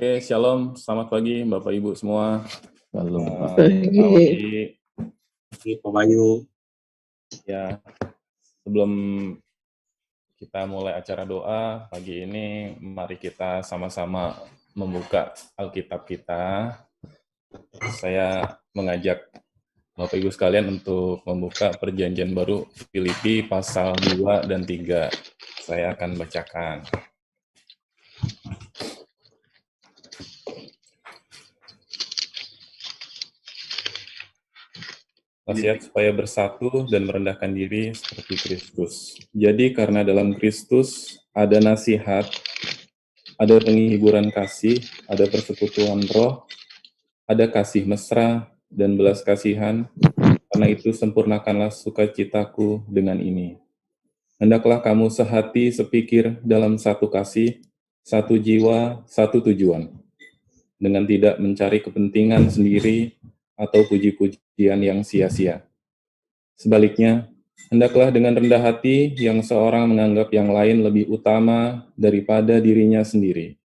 Oke, shalom. Selamat pagi Bapak Ibu semua. Shalom, Pak. Pak Odi, Pak Bayu. ya, sebelum kita mulai acara doa pagi ini, mari kita sama-sama membuka Alkitab kita. Saya mengajak Bapak Ibu sekalian untuk membuka Perjanjian Baru Filipi pasal 2 dan 3. Saya akan bacakan. Wasiat supaya bersatu dan merendahkan diri seperti Kristus. Jadi karena dalam Kristus ada nasihat, ada penghiburan kasih, ada persekutuan roh, ada kasih mesra dan belas kasihan. Karena itu sempurnakanlah sukacitaku dengan ini. Hendaklah kamu sehati, sepikir dalam satu kasih, satu jiwa, satu tujuan, dengan tidak mencari kepentingan sendiri atau puji-pujian yang sia-sia. Sebaliknya, hendaklah dengan rendah hati yang seorang menganggap yang lain lebih utama daripada dirinya sendiri.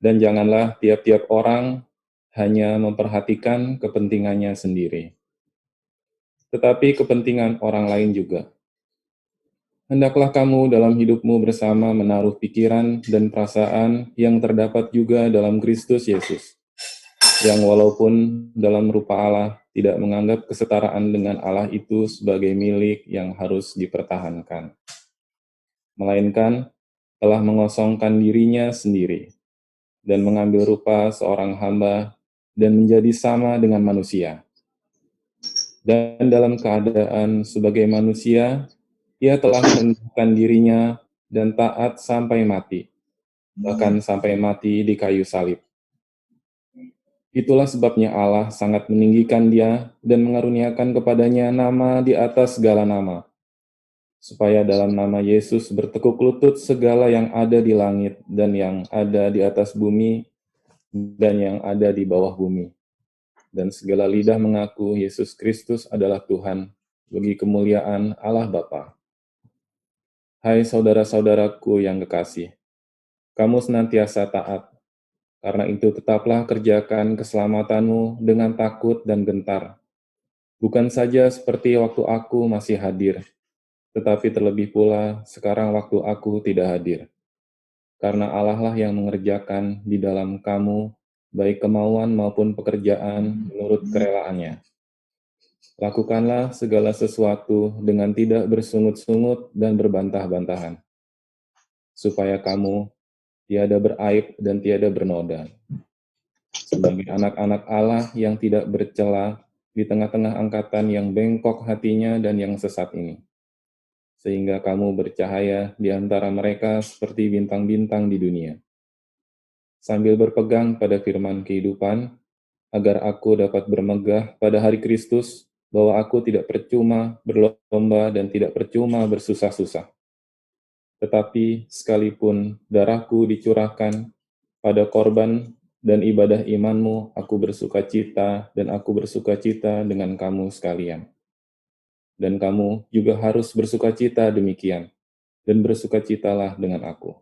Dan janganlah tiap-tiap orang hanya memperhatikan kepentingannya sendiri, tetapi kepentingan orang lain juga. Hendaklah kamu dalam hidupmu bersama menaruh pikiran dan perasaan yang terdapat juga dalam Kristus Yesus, yang walaupun dalam rupa Allah tidak menganggap kesetaraan dengan Allah itu sebagai milik yang harus dipertahankan, melainkan telah mengosongkan dirinya sendiri dan mengambil rupa seorang hamba dan menjadi sama dengan manusia. Dan dalam keadaan sebagai manusia, ia telah merendahkan dirinya dan taat sampai mati, bahkan sampai mati di kayu salib. Itulah sebabnya Allah sangat meninggikan dia dan mengaruniakan kepadanya nama di atas segala nama, supaya dalam nama Yesus bertekuk lutut segala yang ada di langit dan yang ada di atas bumi dan yang ada di bawah bumi. Dan segala lidah mengaku Yesus Kristus adalah Tuhan, bagi kemuliaan Allah Bapa. Hai saudara-saudaraku yang kekasih, kamu senantiasa taat. Karena itu tetaplah kerjakan keselamatanmu dengan takut dan gentar. Bukan saja seperti waktu aku masih hadir, tetapi terlebih pula sekarang waktu aku tidak hadir. Karena Allah lah yang mengerjakan di dalam kamu, baik kemauan maupun pekerjaan menurut kerelaannya. Lakukanlah segala sesuatu dengan tidak bersungut-sungut dan berbantah-bantahan, supaya kamu tiada beraib dan tiada bernoda, sebagai anak-anak Allah yang tidak bercela di tengah-tengah angkatan yang bengkok hatinya dan yang sesat ini, sehingga kamu bercahaya di antara mereka seperti bintang-bintang di dunia, sambil berpegang pada firman kehidupan, agar aku dapat bermegah pada hari Kristus, bahwa aku tidak percuma berlomba dan tidak percuma bersusah-susah. Tetapi sekalipun darahku dicurahkan pada korban dan ibadah imanmu, aku bersukacita dan aku bersukacita dengan kamu sekalian. Dan kamu juga harus bersukacita demikian, dan bersukacitalah dengan aku.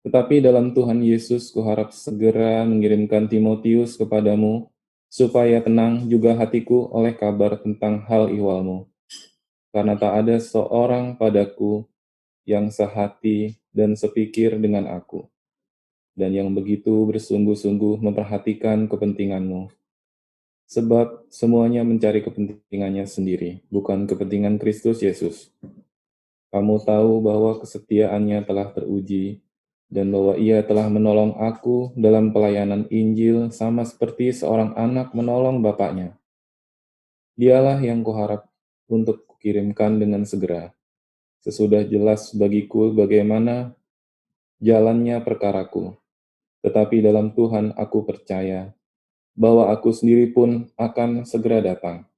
Tetapi dalam Tuhan Yesus kuharap segera mengirimkan Timotius kepadamu, supaya tenang juga hatiku oleh kabar tentang hal ihwalmu. Karena tak ada seorang padaku yang sehati dan sepikir dengan aku, dan yang begitu bersungguh-sungguh memperhatikan kepentinganmu. Sebab semuanya mencari kepentingannya sendiri, bukan kepentingan Kristus Yesus. Kamu tahu bahwa kesetiaannya telah teruji, dan bahwa ia telah menolong aku dalam pelayanan Injil sama seperti seorang anak menolong bapaknya. Dialah yang kuharap untuk kukirimkan dengan segera, sesudah jelas bagiku bagaimana jalannya perkaraku. Tetapi dalam Tuhan aku percaya bahwa aku sendiri pun akan segera datang.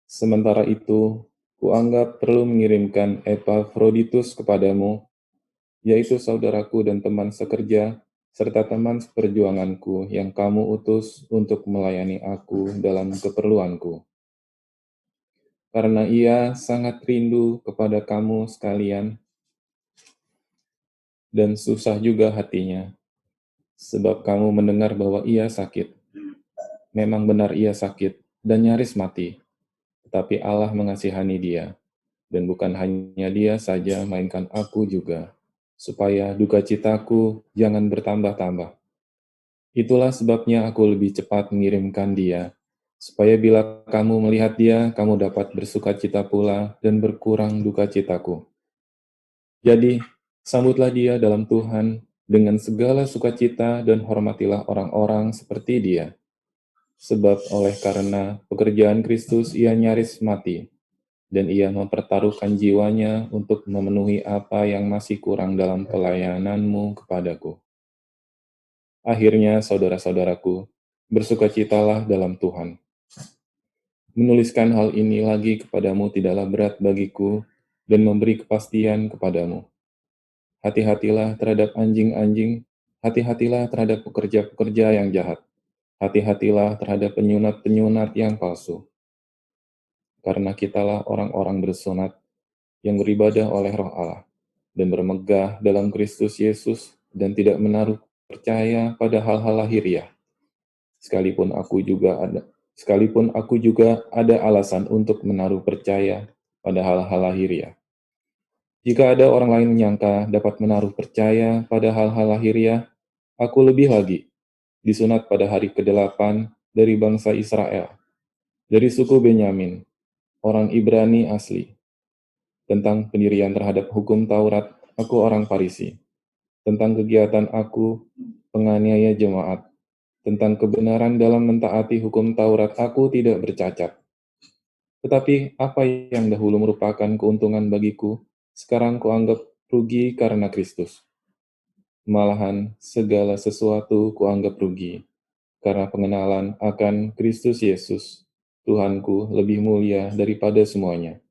Sementara itu, kuanggap perlu mengirimkan Epafroditus kepadamu, yaitu saudaraku dan teman sekerja, serta teman seperjuanganku yang kamu utus untuk melayani aku dalam keperluanku. Karena ia sangat rindu kepada kamu sekalian, dan susah juga hatinya, sebab kamu mendengar bahwa ia sakit. Memang benar ia sakit dan nyaris mati, tetapi Allah mengasihani dia, dan bukan hanya dia saja, melainkan aku juga, supaya duka citaku jangan bertambah-tambah. Itulah sebabnya aku lebih cepat mengirimkan dia, supaya bila kamu melihat dia, kamu dapat bersuka cita pula dan berkurang duka citaku. Jadi, sambutlah dia dalam Tuhan dengan segala sukacita dan hormatilah orang-orang seperti dia. Sebab oleh karena pekerjaan Kristus ia nyaris mati, dan ia mempertaruhkan jiwanya untuk memenuhi apa yang masih kurang dalam pelayananmu kepadaku. Akhirnya, saudara-saudaraku, bersukacitalah dalam Tuhan. Menuliskan hal ini lagi kepadamu tidaklah berat bagiku dan memberi kepastian kepadamu. Hati-hatilah terhadap anjing-anjing, hati-hatilah terhadap pekerja-pekerja yang jahat, hati-hatilah terhadap penyunat-penyunat yang palsu. Karena kitalah orang-orang bersunat yang beribadah oleh Roh Allah dan bermegah dalam Kristus Yesus dan tidak menaruh percaya pada hal-hal lahiriah. Sekalipun aku juga ada alasan untuk menaruh percaya pada hal-hal lahiriah. Jika ada orang lain menyangka dapat menaruh percaya pada hal-hal lahiriah, aku lebih lagi disunat pada hari ke-8 dari bangsa Israel, dari suku Benyamin, orang Ibrani asli. Tentang pendirian terhadap hukum Taurat, aku orang Farisi. Tentang kegiatan aku, penganiaya jemaat. Tentang kebenaran dalam mentaati hukum Taurat, aku tidak bercacat. Tetapi apa yang dahulu merupakan keuntungan bagiku, sekarang kuanggap rugi karena Kristus. Malahan segala sesuatu kuanggap rugi, karena pengenalan akan Kristus Yesus, Tuhanku, lebih mulia daripada semuanya.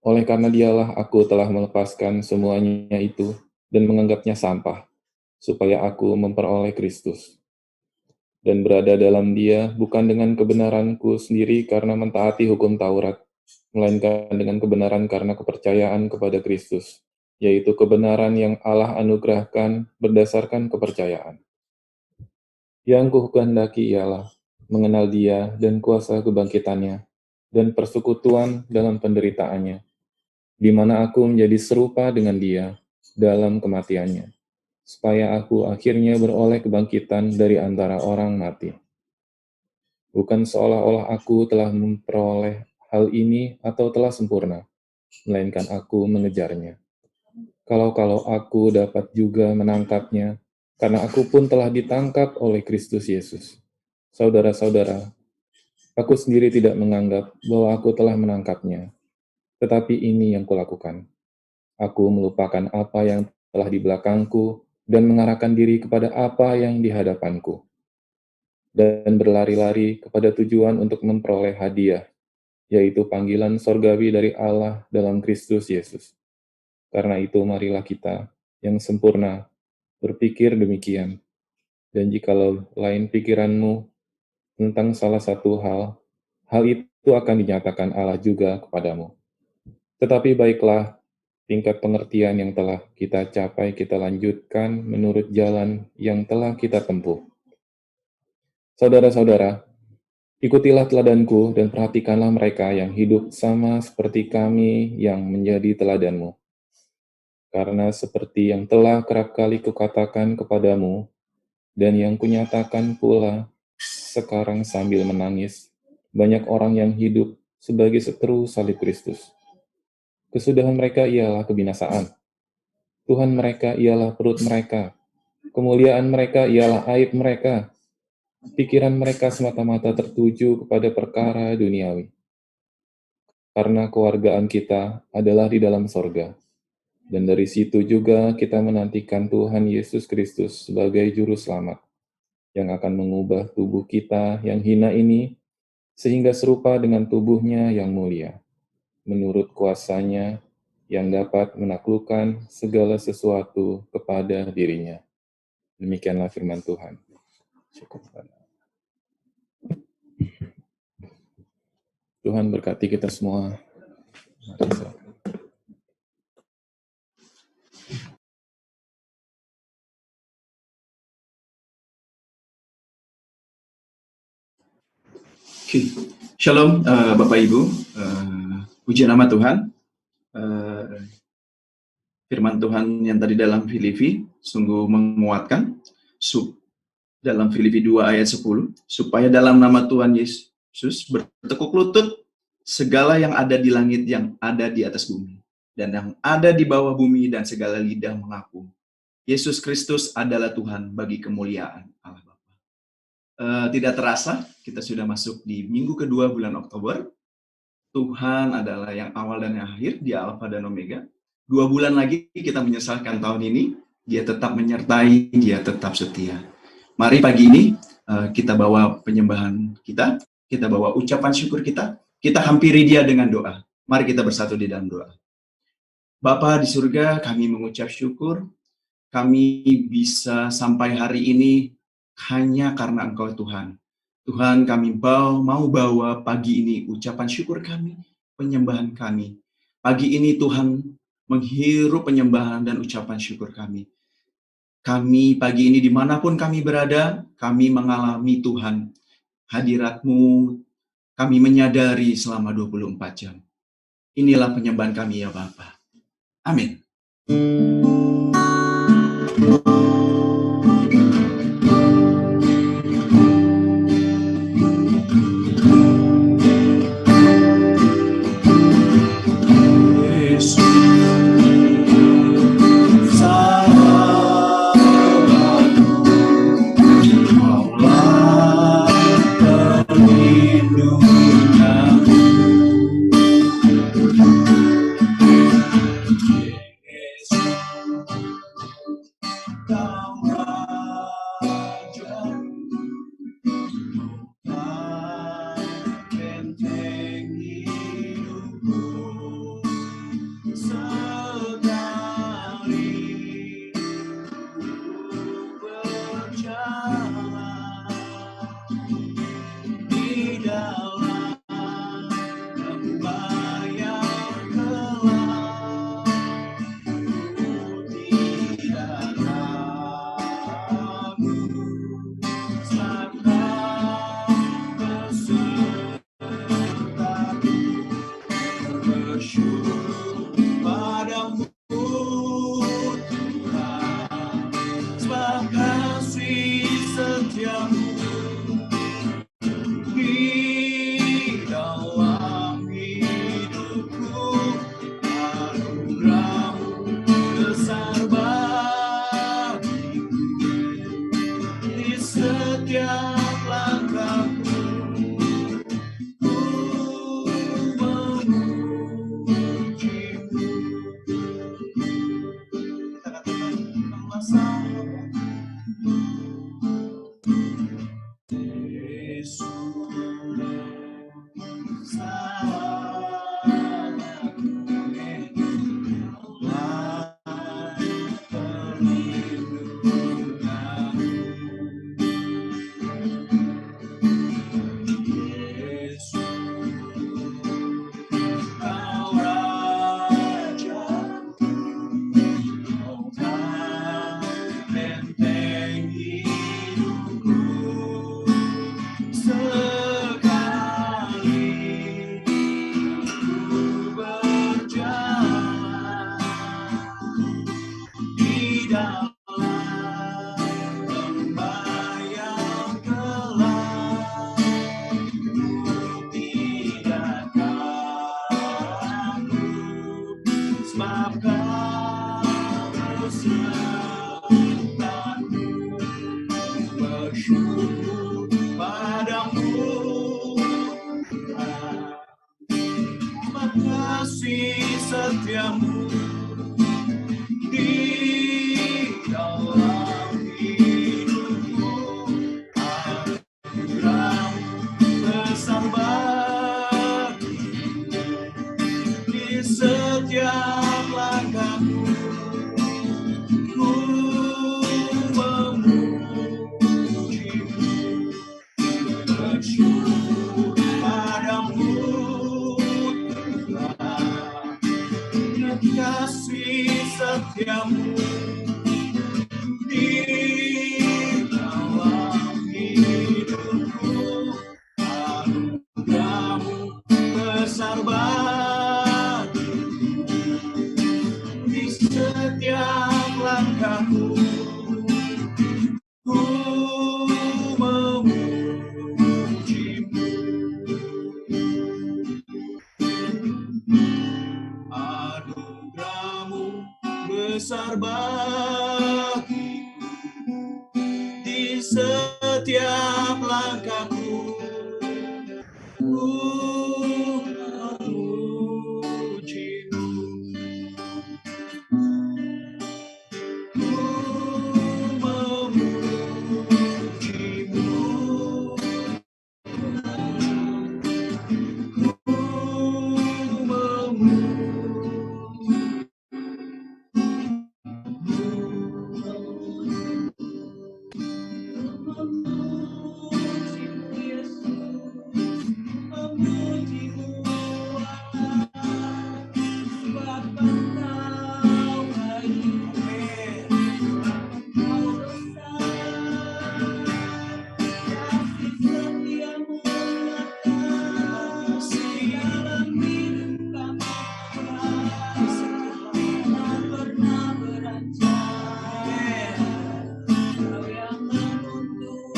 Oleh karena dialah aku telah melepaskan semuanya itu dan menganggapnya sampah, supaya aku memperoleh Kristus. Dan berada dalam dia bukan dengan kebenaranku sendiri karena mentaati hukum Taurat, melainkan dengan kebenaran karena kepercayaan kepada Kristus, yaitu kebenaran yang Allah anugerahkan berdasarkan kepercayaan. Yang kukehendaki ialah mengenal dia dan kuasa kebangkitannya, dan persekutuan dalam penderitaannya, di mana aku menjadi serupa dengan dia dalam kematiannya, supaya aku akhirnya beroleh kebangkitan dari antara orang mati. Bukan seolah-olah aku telah memperoleh hal ini atau telah sempurna, melainkan aku mengejarnya. Kalau-kalau aku dapat juga menangkapnya, karena aku pun telah ditangkap oleh Kristus Yesus. Saudara-saudara, aku sendiri tidak menganggap bahwa aku telah menangkapnya, tetapi ini yang kulakukan. Aku melupakan apa yang telah di belakangku dan mengarahkan diri kepada apa yang di hadapanku, dan berlari-lari kepada tujuan untuk memperoleh hadiah, yaitu panggilan sorgawi dari Allah dalam Kristus Yesus. Karena itu marilah kita yang sempurna berpikir demikian, dan jikalau lain pikiranmu tentang salah satu hal itu akan dinyatakan Allah juga kepadamu. Tetapi baiklah, tingkat pengertian yang telah kita capai kita lanjutkan menurut jalan yang telah kita tempuh. Saudara-saudara, ikutilah teladanku dan perhatikanlah mereka yang hidup sama seperti kami yang menjadi teladanmu. Karena seperti yang telah kerap kali kukatakan kepadamu, dan yang kunyatakan pula sekarang sambil menangis, banyak orang yang hidup sebagai seteru salib Kristus. Kesudahan mereka ialah kebinasaan. Tuhan mereka ialah perut mereka. Kemuliaan mereka ialah aib mereka. Pikiran mereka semata-mata tertuju kepada perkara duniawi. Karena kewargaan kita adalah di dalam sorga. Dan dari situ juga kita menantikan Tuhan Yesus Kristus sebagai Juru Selamat, yang akan mengubah tubuh kita yang hina ini, sehingga serupa dengan tubuhnya yang mulia, menurut kuasanya yang dapat menaklukkan segala sesuatu kepada dirinya. Demikianlah firman Tuhan. Cukup. Tuhan berkati kita semua. Mari silakan. Oke. Shalom Bapak Ibu, puji nama Tuhan. Firman Tuhan yang tadi dalam Filipi sungguh menguatkan. Dalam Filipi 2 ayat 10, supaya dalam nama Tuhan Yesus bertekuk lutut segala yang ada di langit, yang ada di atas bumi, dan yang ada di bawah bumi, dan segala lidah mengaku Yesus Kristus adalah Tuhan, bagi kemuliaan Allah Bapa. Tidak terasa, kita sudah masuk di minggu kedua bulan Oktober. Tuhan adalah yang awal dan yang akhir, Dia Alfa dan Omega. 2 bulan lagi kita menyesalkan tahun ini, Dia tetap menyertai, Dia tetap setia. Mari pagi ini kita bawa penyembahan kita bawa ucapan syukur kita hampiri Dia dengan doa. Mari kita bersatu di dalam doa. Bapa di surga, kami mengucap syukur, kami bisa sampai hari ini hanya karena Engkau Tuhan. Tuhan, kami mau bawa pagi ini ucapan syukur kami, penyembahan kami. Pagi ini Tuhan menghirup penyembahan dan ucapan syukur kami. Kami pagi ini dimanapun kami berada, kami mengalami Tuhan, hadirat-Mu, kami menyadari selama 24 jam. Inilah penyembahan kami ya Bapa. Amin. setiap langkahku. Ku memujimu, ku memujimu, ku memujimu Yesus, memujimu Allah, sebab Engkau baik, Engkau besar, kasih setiamu nyata dalam hidup kami, tak pernah beranjak. Kau yang menuntun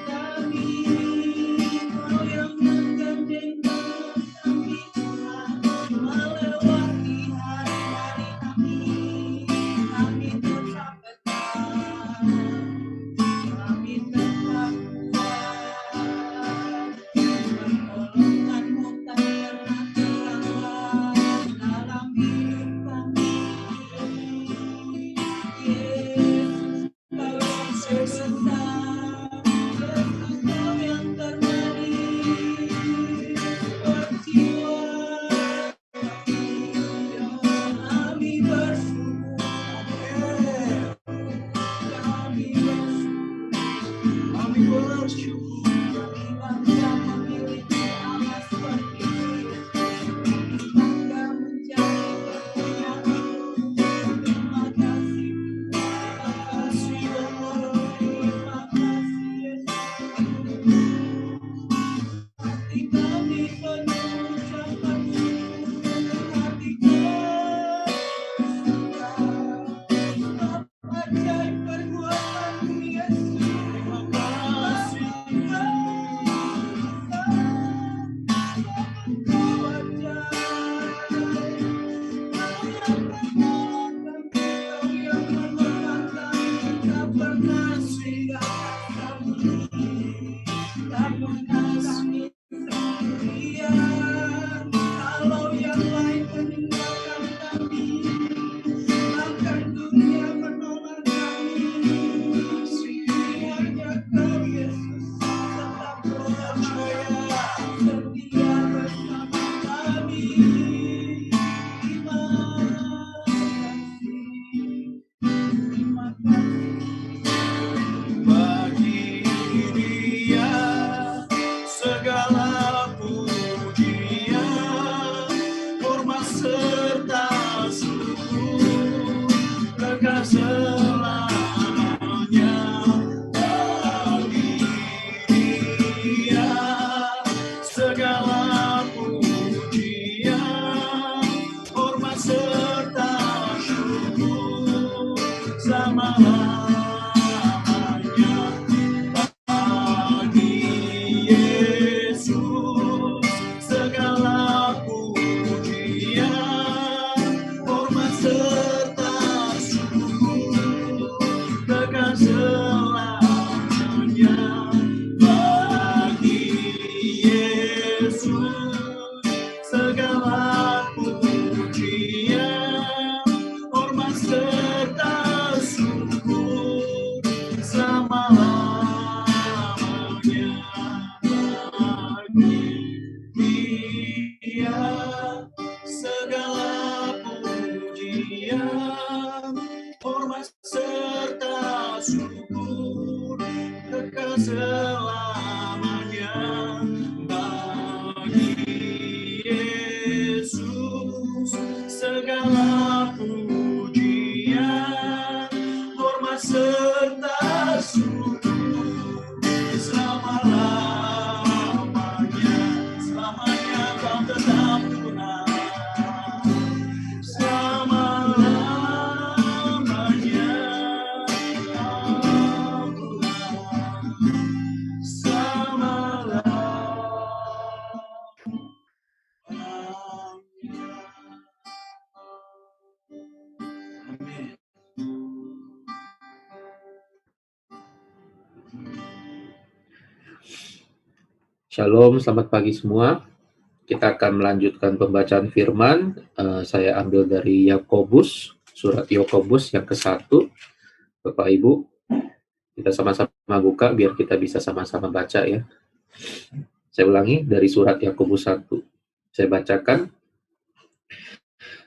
kami, Kau yang menggandeng kami melewati hari-hari kami tetap tetap, kami tetap kuat. Pertolonganmu tak pernah terlambat dalam hidup kami. Yesus, Kau yang sebesar, Yesus, Kau yang terbaik, berjiwa kami bersyukur, kami bersyukur, kami bangga memiliki Allah seperti ini, bangga menjadi kepunyaan. Terima kasih, terima kasih Allah, terima kasih Yesus. Hati kami penuh ucapan syukur, hati kami suka ajaib perbuatanmu Yesus. Terima kasih, Engkau ajaib. Kau yang menolong kami, Kau yang menolong kami, tak pernah tinggalkan kami, tak pernah kami sendirian. Kalau yang lain meninggalkan kami, bahkan dunia menolak kami, hanya Kau Yesus tetap percaya setia bersama kami. Terima kasih bagi Dia segala pujian, hormat serta syukur, kekal selamanya. Bagi Dia segala pujian, hormat serta syukur, selama-lamanya. Bagi Yesus segala pujian, hormat serta syukur, kekal selamanya. Bagi Yesus segala pujian, hormat serta syukur, selama-lamanya. Bagi Dia segala pujian, hormat serta syukur, kekal selamanya. Bagi Yesus segala pujian, hormat serta syukur, selama-lamanya. Selamanya Kau tetap Tuhan, selama-lamanya Kau Tuhan, selama-lamanya. Amin. Shalom, selamat pagi semua. Kita akan melanjutkan pembacaan firman. Saya ambil dari Yakobus, surat Yakobus yang ke-1. Bapak Ibu, kita sama-sama buka biar kita bisa sama-sama baca ya. Saya ulangi dari surat Yakobus 1. Saya bacakan.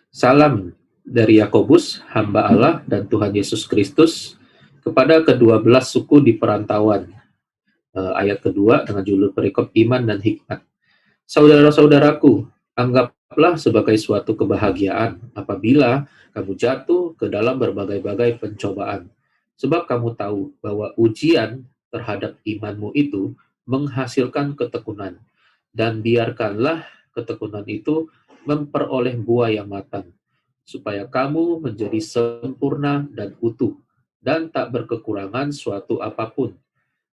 Salam dari Yakobus, hamba Allah dan Tuhan Yesus Kristus, kepada ke-12 suku di perantauan. Ayat kedua dengan judul perikop iman dan hikmat. Saudara-saudaraku, anggaplah sebagai suatu kebahagiaan apabila kamu jatuh ke dalam berbagai-bagai pencobaan. Sebab kamu tahu bahwa ujian terhadap imanmu itu menghasilkan ketekunan. Dan biarkanlah ketekunan itu memperoleh buah yang matang, supaya kamu menjadi sempurna dan utuh, dan tak berkekurangan suatu apapun.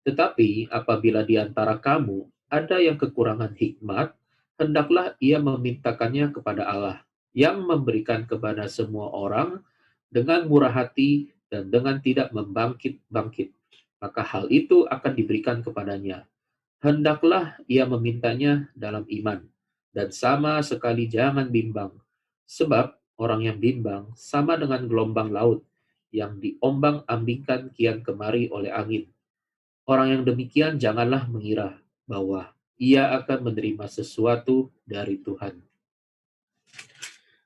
Tetapi apabila di antara kamu ada yang kekurangan hikmat, hendaklah ia memintakannya kepada Allah, yang memberikan kepada semua orang dengan murah hati dan dengan tidak membangkit-bangkit. Maka hal itu akan diberikan kepadanya. Hendaklah ia memintanya dalam iman, dan sama sekali jangan bimbang. Sebab orang yang bimbang sama dengan gelombang laut, yang diombang-ambingkan kian kemari oleh angin. Orang yang demikian janganlah mengira bahwa ia akan menerima sesuatu dari Tuhan.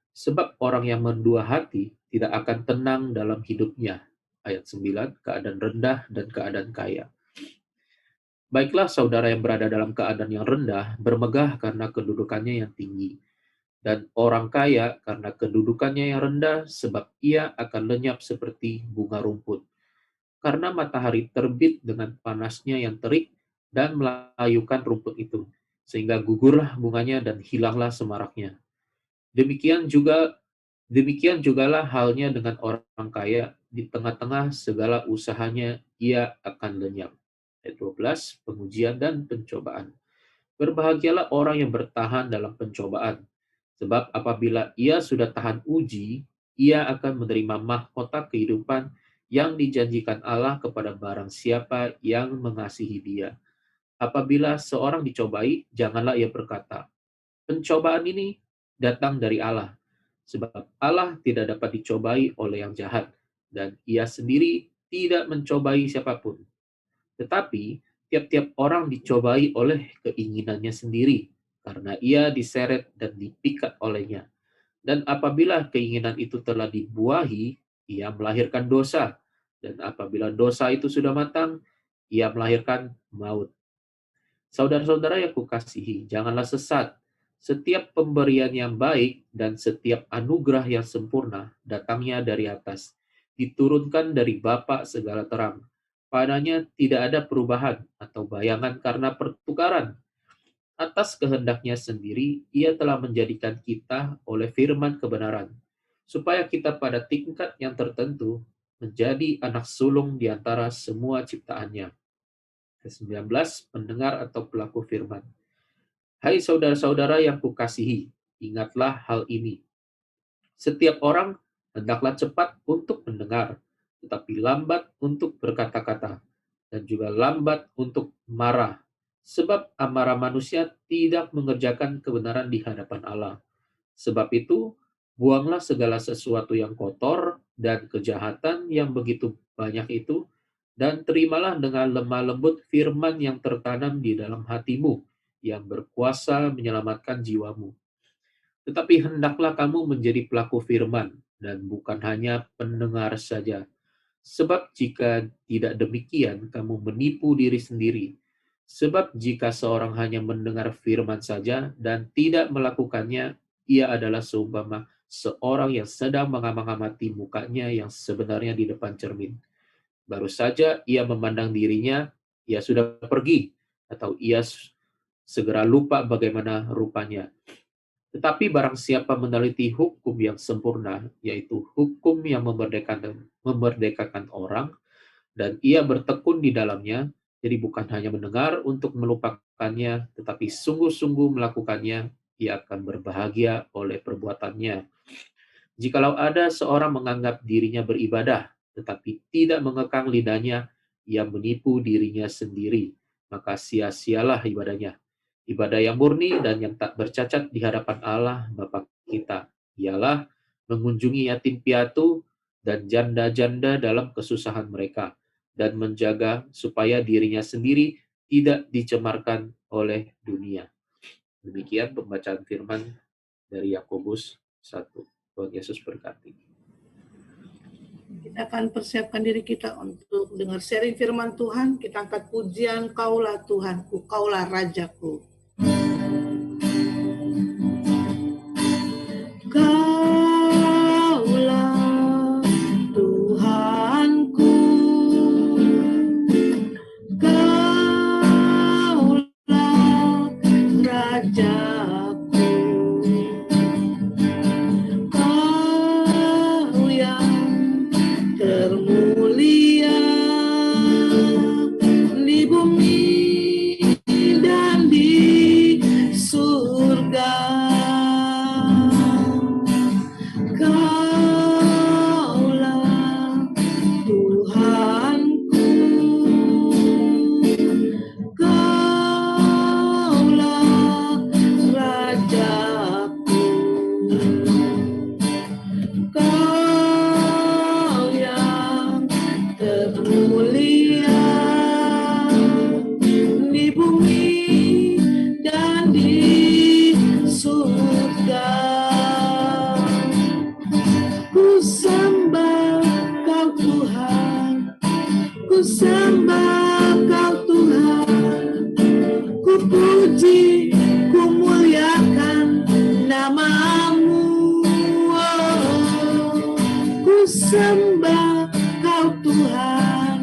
Sebab orang yang mendua hati tidak akan tenang dalam hidupnya. Ayat 9, keadaan rendah dan keadaan kaya. Baiklah saudara yang berada dalam keadaan yang rendah, bermegah karena kedudukannya yang tinggi. Dan orang kaya karena kedudukannya yang rendah, sebab ia akan lenyap seperti bunga rumput. Karena matahari terbit dengan panasnya yang terik dan melayukan rumput itu, sehingga gugurlah bunganya dan hilanglah semaraknya. Demikian jugalah halnya dengan orang kaya, di tengah-tengah segala usahanya ia akan lenyap. Ayat 12, pengujian dan pencobaan. Berbahagialah orang yang bertahan dalam pencobaan, sebab apabila ia sudah tahan uji, ia akan menerima mahkota kehidupan yang dijanjikan Allah kepada barang siapa yang mengasihi Dia. Apabila seorang dicobai, janganlah ia berkata, "Pencobaan ini datang dari Allah," sebab Allah tidak dapat dicobai oleh yang jahat, dan Ia sendiri tidak mencobai siapapun. Tetapi tiap-tiap orang dicobai oleh keinginannya sendiri, karena ia diseret dan dipikat olehnya. Dan apabila keinginan itu telah dibuahi, ia melahirkan dosa. Dan apabila dosa itu sudah matang, ia melahirkan maut. Saudara-saudara yang kukasihi, janganlah sesat. Setiap pemberian yang baik dan setiap anugerah yang sempurna datangnya dari atas, diturunkan dari Bapa segala terang. Padanya tidak ada perubahan atau bayangan karena pertukaran. Atas kehendaknya sendiri, ia telah menjadikan kita oleh firman kebenaran, supaya kita pada tingkat yang tertentu menjadi anak sulung di antara semua ciptaannya. Ke-19, pendengar atau pelaku firman. Hai saudara-saudara yang kukasihi, ingatlah hal ini. Setiap orang hendaklah cepat untuk mendengar, tetapi lambat untuk berkata-kata, dan juga lambat untuk marah. Sebab amarah manusia tidak mengerjakan kebenaran di hadapan Allah. Sebab itu, buanglah segala sesuatu yang kotor dan kejahatan yang begitu banyak itu, dan terimalah dengan lemah lembut firman yang tertanam di dalam hatimu, yang berkuasa menyelamatkan jiwamu. Tetapi hendaklah kamu menjadi pelaku firman, dan bukan hanya pendengar saja. Sebab jika tidak demikian, kamu menipu diri sendiri. Sebab jika seorang hanya mendengar firman saja dan tidak melakukannya, ia adalah seumpama seorang yang sedang mengamati mukanya yang sebenarnya di depan cermin. Baru saja ia memandang dirinya, ia sudah pergi, atau ia segera lupa bagaimana rupanya. Tetapi barang siapa meneliti hukum yang sempurna, yaitu hukum yang memerdekakan orang, dan ia bertekun di dalamnya, jadi bukan hanya mendengar untuk melupakannya, tetapi sungguh-sungguh melakukannya, ia akan berbahagia oleh perbuatannya. Jikalau ada seorang menganggap dirinya beribadah, tetapi tidak mengekang lidahnya, ia menipu dirinya sendiri, maka sia-sialah ibadahnya. Ibadah yang murni dan yang tak bercacat di hadapan Allah Bapa kita ialah mengunjungi yatim piatu dan janda-janda dalam kesusahan mereka dan menjaga supaya dirinya sendiri tidak dicemarkan oleh dunia. Demikian pembacaan firman dari Yakobus 1. Tuhan Yesus berkati. Kita akan persiapkan diri kita untuk dengar sharing firman Tuhan. Kita angkat pujian, Kaulah Tuhanku, Kaulah Rajaku. Kaulah Tuhanku, Kaulah Rajaku, Kau yang termulia di bumi dan di surga. Kaulah Tuhanku, Kaulah Rajaku, Kau yang termulia di bumi dan di surga. Ku sembah Kau Tuhan, ku sembah Kau Tuhan, ku puji, ku muliakan nama-Mu. Ku sembah Kau Tuhan,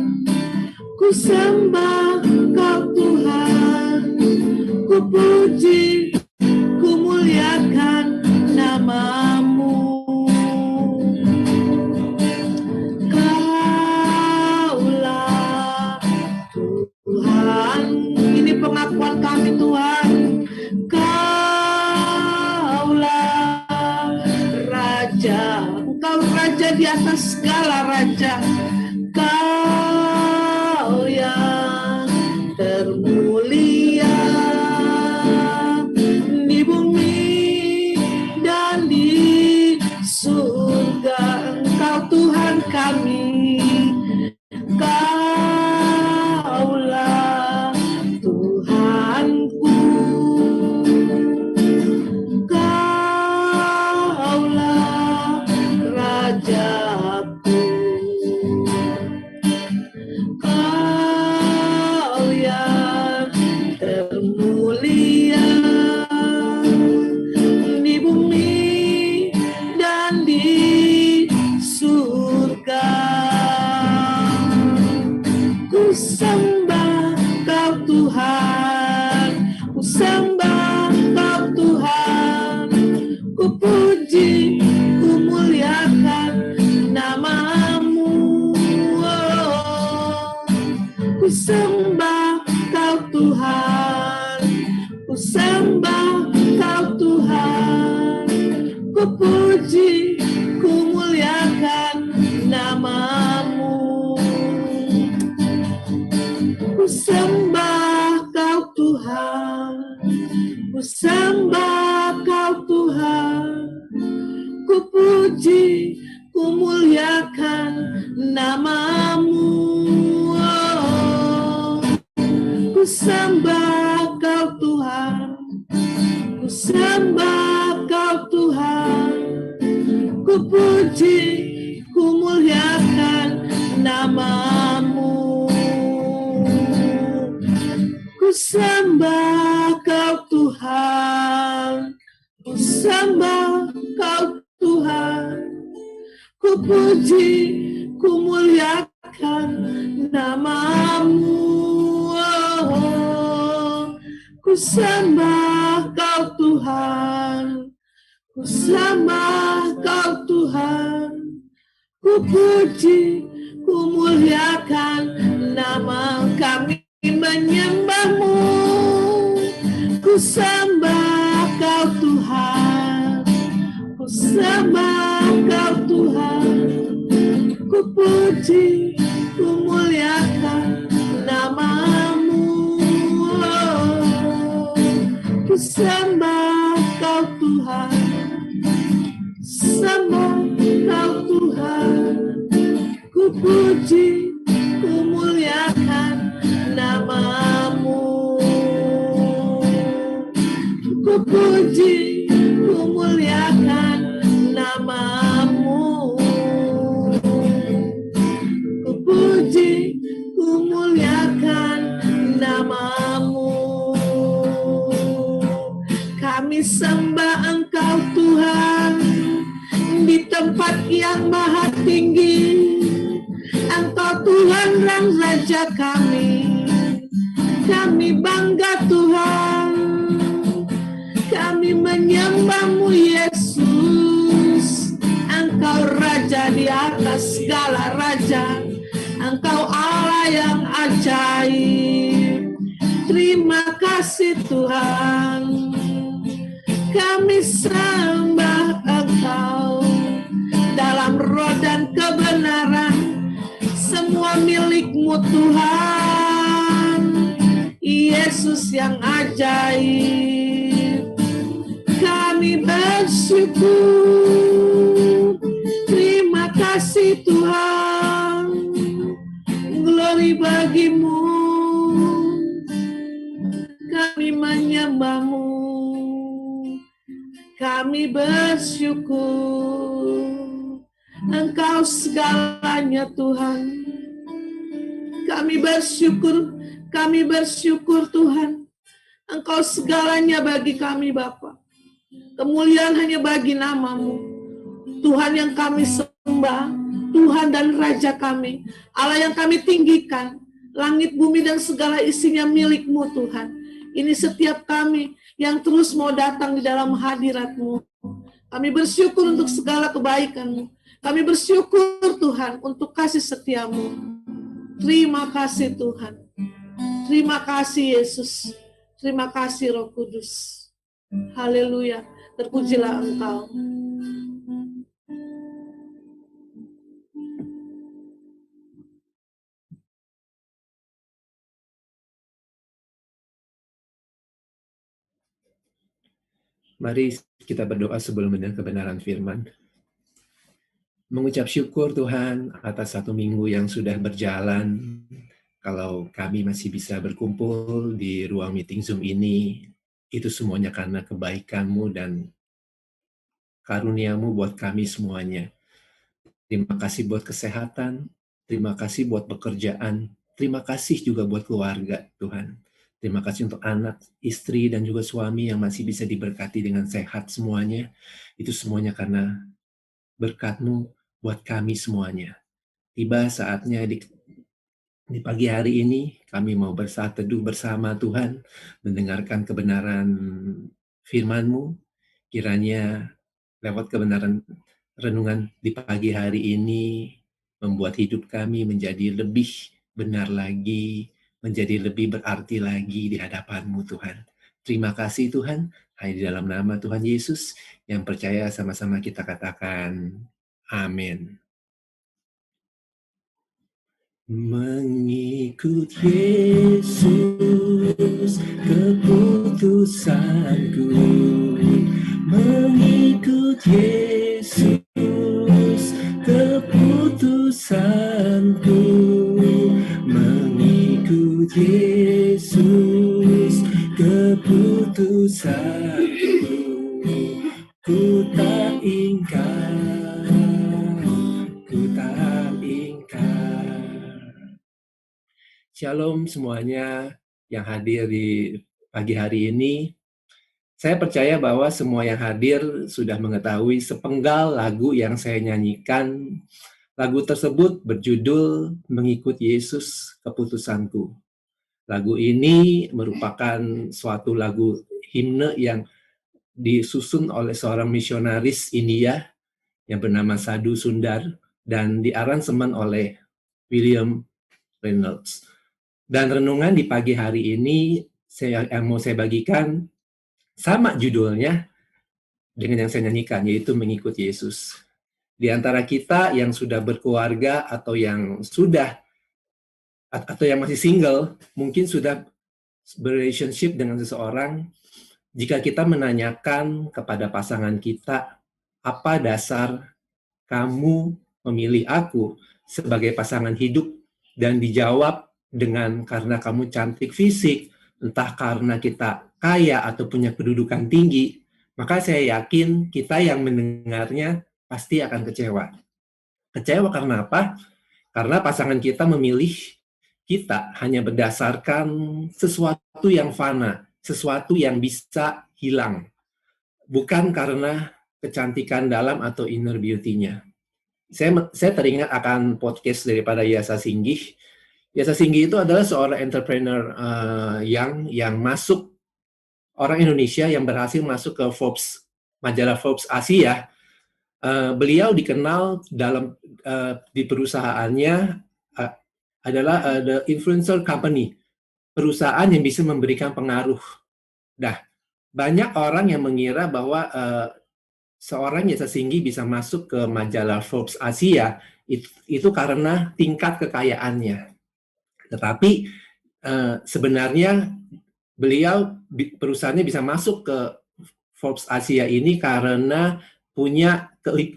ku sembah Kau Tuhan, ku puji, ku muliakan nama-Mu. Kaulah Tuhan, ini pengakuan kami Tuhan. Kaulah Raja, Engkau Raja di atas segala raja. Kau yang termulia di bumi dan di surga. Engkau Tuhan kami, Kaulah Tuhanku, Kaulah Rajaku, Kau yang termulia di bumi dan di surga. Ku sembah Kau Tuhan, ku sembah Kau Tuhan, ku puji, ku muliakan nama-Mu. Ku sembah Kau Tuhan, ku sembah Kau Tuhan, ku puji, ku muliakan nama-Mu. Ku sembah Kau Tuhan, ku sembah Kau Tuhan, ku puji, ku muliakan nama-Mu. Ku sembah Kau Tuhan, ku sembah Kau Tuhan, ku puji, ku muliakan nama-Mu. Ku sembah Kau Tuhan, ku sembah Kau Tuhan, ku puji, ku muliakan nama-Mu. Ku sembah Kau Tuhan, ku sembah Kau Tuhan, ku puji, ku muliakan nama kami menyembah-Mu. Ku sembah Kau Tuhan, ku sembah Kau Tuhan, ku puji, ku muliakan nama-Mu. sembah Kau Tuhan, sembah Kau Tuhan, ku puji, ku muliakan nama-Mu. Ku puji, ku muliakan nama-Mu. Ku puji, ku muliakan nama-Mu. Kami sembah Engkau Tuhan di tempat yang maha tinggi. Engkau Tuhan dan Raja kami. Kami bangga Tuhan. Kami menyembah-Mu Yesus. Engkau Raja di atas segala raja. Engkau Allah yang ajaib. Terima kasih Tuhan. Kami sembah Engkau dalam roh dan kebenaran. Semua milik-Mu Tuhan. Yesus yang ajaib. Kami bersyukur. Terima kasih Tuhan. Glory bagi-Mu. Kami menyembah-Mu. Kami bersyukur. Engkau segalanya Tuhan. Kami bersyukur Tuhan. Engkau segalanya bagi kami Bapa. Kemuliaan hanya bagi nama-Mu. Tuhan yang kami sembah, Tuhan dan Raja kami, Allah yang kami tinggikan, langit, bumi dan segala isinya milik-Mu Tuhan. Ini setiap kami yang terus mau datang di dalam hadirat-Mu. Kami bersyukur untuk segala kebaikan-Mu. Kami bersyukur Tuhan untuk kasih setia-Mu. Terima kasih Tuhan. Terima kasih Yesus. Terima kasih Roh Kudus. Haleluya. Terpujilah Engkau. Mari kita berdoa sebelum mendengar kebenaran firman. Mengucap syukur Tuhan atas satu minggu yang sudah berjalan. Kalau kami masih bisa berkumpul di ruang meeting Zoom ini, itu semuanya karena kebaikan-Mu dan karunia-Mu buat kami semuanya. Terima kasih buat kesehatan, terima kasih buat pekerjaan, terima kasih juga buat keluarga Tuhan. Terima kasih untuk anak, istri, dan juga suami yang masih bisa diberkati dengan sehat semuanya. Itu semuanya karena berkat-Mu buat kami semuanya. Tiba saatnya di pagi hari ini, kami mau bersaat teduh bersama Tuhan, mendengarkan kebenaran firman-Mu. Kiranya lewat kebenaran renungan di pagi hari ini, membuat hidup kami menjadi lebih benar lagi, menjadi lebih berarti lagi di hadapan-Mu Tuhan. Terima kasih Tuhan, hanya di dalam nama Tuhan Yesus, yang percaya sama-sama kita katakan, amin. Mengikut Yesus keputusanku, mengikut Yesus keputusanku, mengikut Yesus keputusanku, ku tak ingkar, ku tak ingkar. Shalom semuanya yang hadir di pagi hari ini. Saya percaya bahwa semua yang hadir sudah mengetahui sepenggal lagu yang saya nyanyikan. Lagu tersebut berjudul Mengikut Yesus Keputusanku. Lagu ini merupakan suatu lagu himne yang disusun oleh seorang misionaris India yang bernama Sadhu Sundar dan diaransemen oleh William Reynolds. Dan renungan di pagi hari ini yang mau saya bagikan sama judulnya dengan yang saya nyanyikan, yaitu Mengikut Yesus. Di antara kita yang sudah berkeluarga atau yang masih single, mungkin sudah berrelationship dengan seseorang, Jika kita menanyakan kepada pasangan kita, apa dasar kamu memilih aku sebagai pasangan hidup, dan dijawab dengan karena kamu cantik fisik, entah karena kita kaya atau punya kedudukan tinggi, maka saya yakin kita yang mendengarnya pasti akan kecewa. Kecewa karena apa? Karena pasangan kita memilih kita hanya berdasarkan sesuatu yang fana, sesuatu yang bisa hilang, bukan karena kecantikan dalam atau inner beauty-nya. Saya teringat akan podcast daripada Yasa Singgih. Yasa Singgih itu adalah seorang entrepreneur yang masuk, orang Indonesia yang berhasil masuk ke Forbes, majalah Forbes Asia. Beliau dikenal di perusahaannya adalah the influencer company, perusahaan yang bisa memberikan pengaruh. Nah, banyak orang yang mengira bahwa seorang Yasa Singgih bisa masuk ke majalah Forbes Asia itu karena tingkat kekayaannya. Tetapi sebenarnya beliau, perusahaannya bisa masuk ke Forbes Asia ini karena punya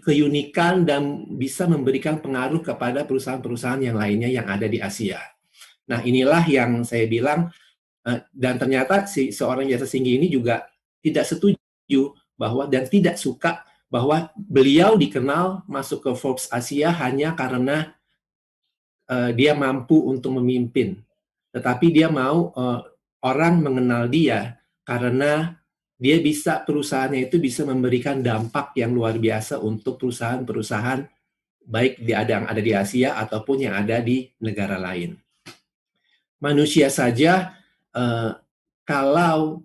keunikan dan bisa memberikan pengaruh kepada perusahaan-perusahaan yang lainnya yang ada di Asia. Nah, inilah yang saya bilang, dan ternyata seorang Yasa Singgih ini juga tidak setuju bahwa dan tidak suka bahwa beliau dikenal masuk ke Forbes Asia hanya karena dia mampu untuk memimpin. Tetapi dia mau orang mengenal dia karena dia perusahaannya itu bisa memberikan dampak yang luar biasa untuk perusahaan-perusahaan baik yang ada di Asia ataupun yang ada di negara lain. Manusia saja kalau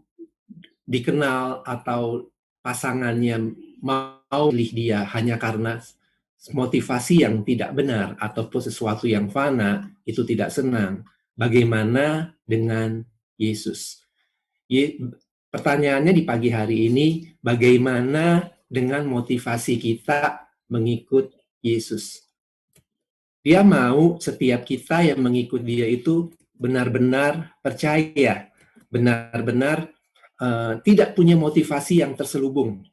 dikenal atau pasangannya mau pilih dia hanya karena motivasi yang tidak benar ataupun sesuatu yang fana, itu tidak senang. Bagaimana dengan Yesus? Pertanyaannya di pagi hari ini, bagaimana dengan motivasi kita mengikut Yesus? Dia mau setiap kita yang mengikut dia itu benar-benar percaya, benar-benar tidak punya motivasi yang terselubung.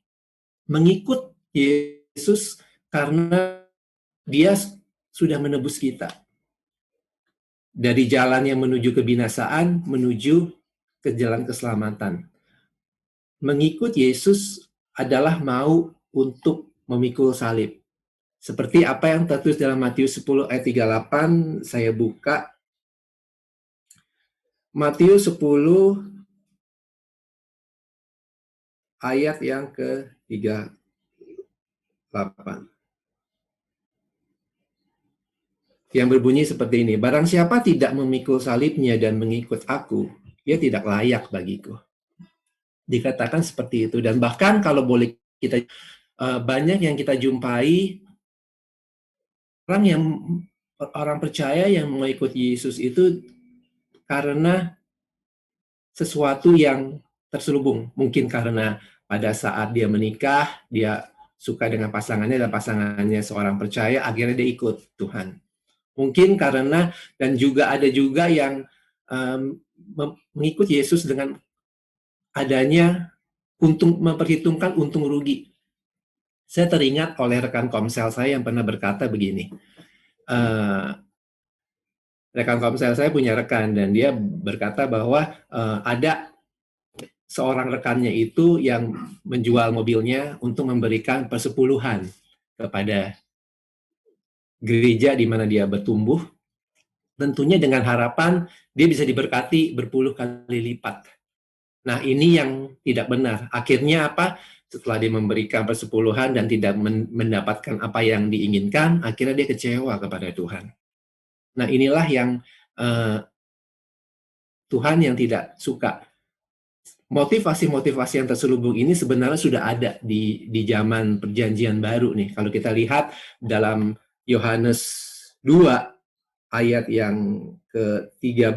Mengikut Yesus karena dia sudah menebus kita. Dari jalan yang menuju kebinasaan, menuju ke jalan keselamatan. Mengikut Yesus adalah mau untuk memikul salib. Seperti apa yang tertulis dalam Matius 10 ayat 38, saya buka. Matius 10 ayat yang ke-38. Yang berbunyi seperti ini, barang siapa tidak memikul salibnya dan mengikut aku, dia tidak layak bagiku. Dikatakan seperti itu. Dan bahkan kalau boleh kita, banyak yang kita jumpai, orang percaya yang mengikut Yesus itu karena sesuatu yang terselubung. Mungkin karena pada saat dia menikah, dia suka dengan pasangannya dan pasangannya seorang percaya, akhirnya dia ikut Tuhan. Mungkin karena, dan juga ada juga yang mengikut Yesus dengan adanya memperhitungkan untung rugi. Saya teringat oleh rekan komsel saya yang pernah berkata begini. Rekan komsel saya punya rekan dan dia berkata bahwa ada seorang rekannya itu yang menjual mobilnya untuk memberikan persepuluhan kepada gereja di mana dia bertumbuh, tentunya dengan harapan dia bisa diberkati berpuluh kali lipat. Nah, ini yang tidak benar. Akhirnya apa? Setelah dia memberikan persepuluhan dan tidak mendapatkan apa yang diinginkan, akhirnya dia kecewa kepada Tuhan. Nah, inilah yang Tuhan yang tidak suka. Motivasi-motivasi yang terselubung ini sebenarnya sudah ada di zaman Perjanjian Baru nih. Kalau kita lihat dalam Yohanes 2 ayat yang ke-13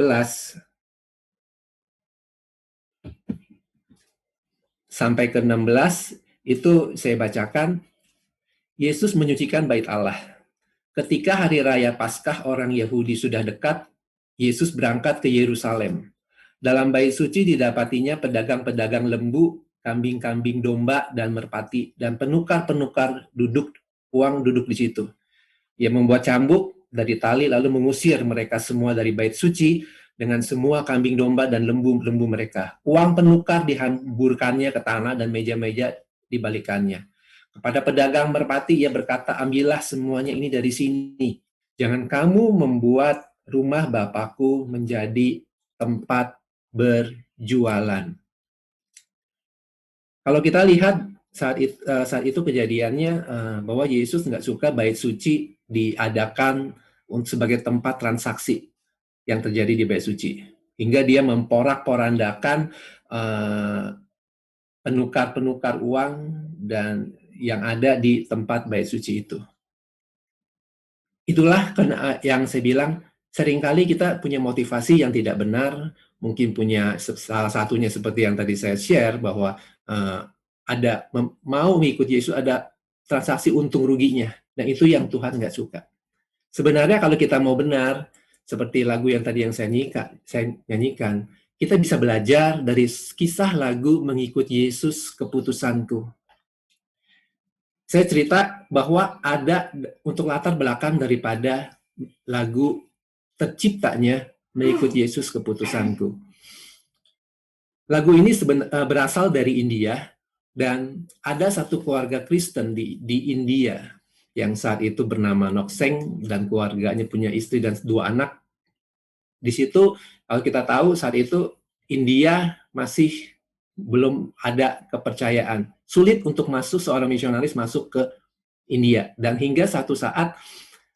sampai ke-16 itu saya bacakan. Yesus menyucikan bait Allah. Ketika hari raya Paskah orang Yahudi sudah dekat, Yesus berangkat ke Yerusalem. Dalam bait suci didapatinya pedagang-pedagang lembu, kambing-kambing domba, dan merpati, dan penukar-penukar uang duduk di situ. Ia membuat cambuk dari tali lalu mengusir mereka semua dari bait suci dengan semua kambing domba dan lembu-lembu mereka. Uang penukar dihamburkannya ke tanah dan meja-meja dibalikannya. Kepada pedagang merpati ia berkata, ambillah semuanya ini dari sini. Jangan kamu membuat rumah Bapakku menjadi tempat berjualan. Kalau kita lihat saat itu kejadiannya bahwa Yesus nggak suka bait suci diadakan sebagai tempat transaksi yang terjadi di bait suci, hingga dia memporak-porandakan penukar-penukar uang dan yang ada di tempat bait suci itu. Itulah yang saya bilang, seringkali kita punya motivasi yang tidak benar, mungkin punya salah satunya seperti yang tadi saya share, bahwa mau mengikut Yesus ada transaksi untung ruginya, dan itu yang Tuhan nggak suka. Sebenarnya kalau kita mau benar, seperti lagu yang tadi yang saya nyanyikan, kita bisa belajar dari kisah lagu Mengikut Yesus Keputusanku. Saya cerita bahwa ada untuk latar belakang daripada lagu terciptanya Mengikut Yesus Keputusanku. Lagu ini berasal dari India, dan ada satu keluarga Kristen di India yang saat itu bernama Nokseng, dan keluarganya punya istri dan 2 anak. Di situ, kalau kita tahu saat itu India masih belum ada kepercayaan. Sulit untuk seorang misionaris masuk ke India. Dan hingga satu saat,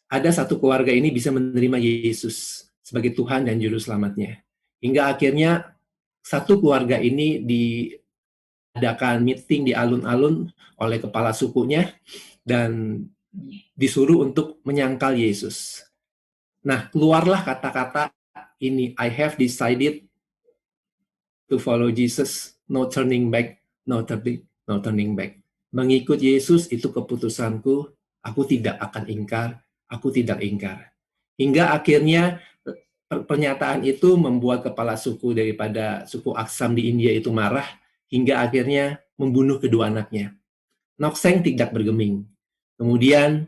ada satu keluarga ini bisa menerima Yesus sebagai Tuhan dan Juru Selamatnya. Hingga akhirnya, satu keluarga ini diadakan meeting di alun-alun oleh kepala sukunya, dan disuruh untuk menyangkal Yesus. Nah, keluarlah kata-kata ini, I have decided to follow Jesus, no turning back, no turning back. Mengikut Yesus itu keputusanku, aku tidak akan ingkar, aku tidak ingkar. Hingga akhirnya pernyataan itu membuat kepala suku daripada suku Aksam di India itu marah, hingga akhirnya membunuh kedua anaknya. Nokseng tidak bergeming. Kemudian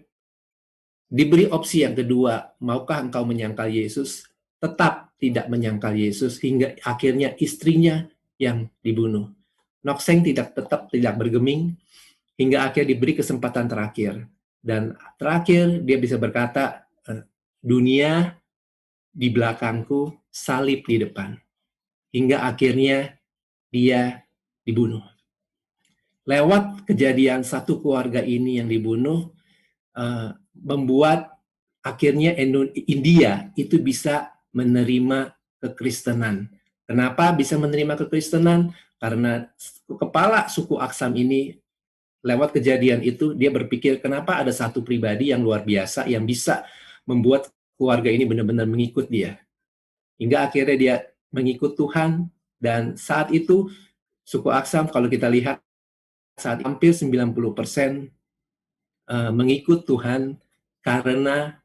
diberi opsi yang kedua, maukah engkau menyangkal Yesus? Tetap tidak menyangkal Yesus, hingga akhirnya istrinya yang dibunuh. Nokseng tetap tidak bergeming, hingga akhirnya diberi kesempatan terakhir. Dan terakhir dia bisa berkata, dunia di belakangku, salib di depan. Hingga akhirnya dia dibunuh. Lewat kejadian satu keluarga ini yang dibunuh, membuat akhirnya India itu bisa menerima kekristenan. Kenapa bisa menerima kekristenan? Karena kepala suku Aksam ini, lewat kejadian itu, dia berpikir, kenapa ada satu pribadi yang luar biasa yang bisa membuat keluarga ini benar-benar mengikut dia. Hingga akhirnya dia mengikut Tuhan, dan saat itu suku Aksam, kalau kita lihat, saat hampir 90% mengikut Tuhan karena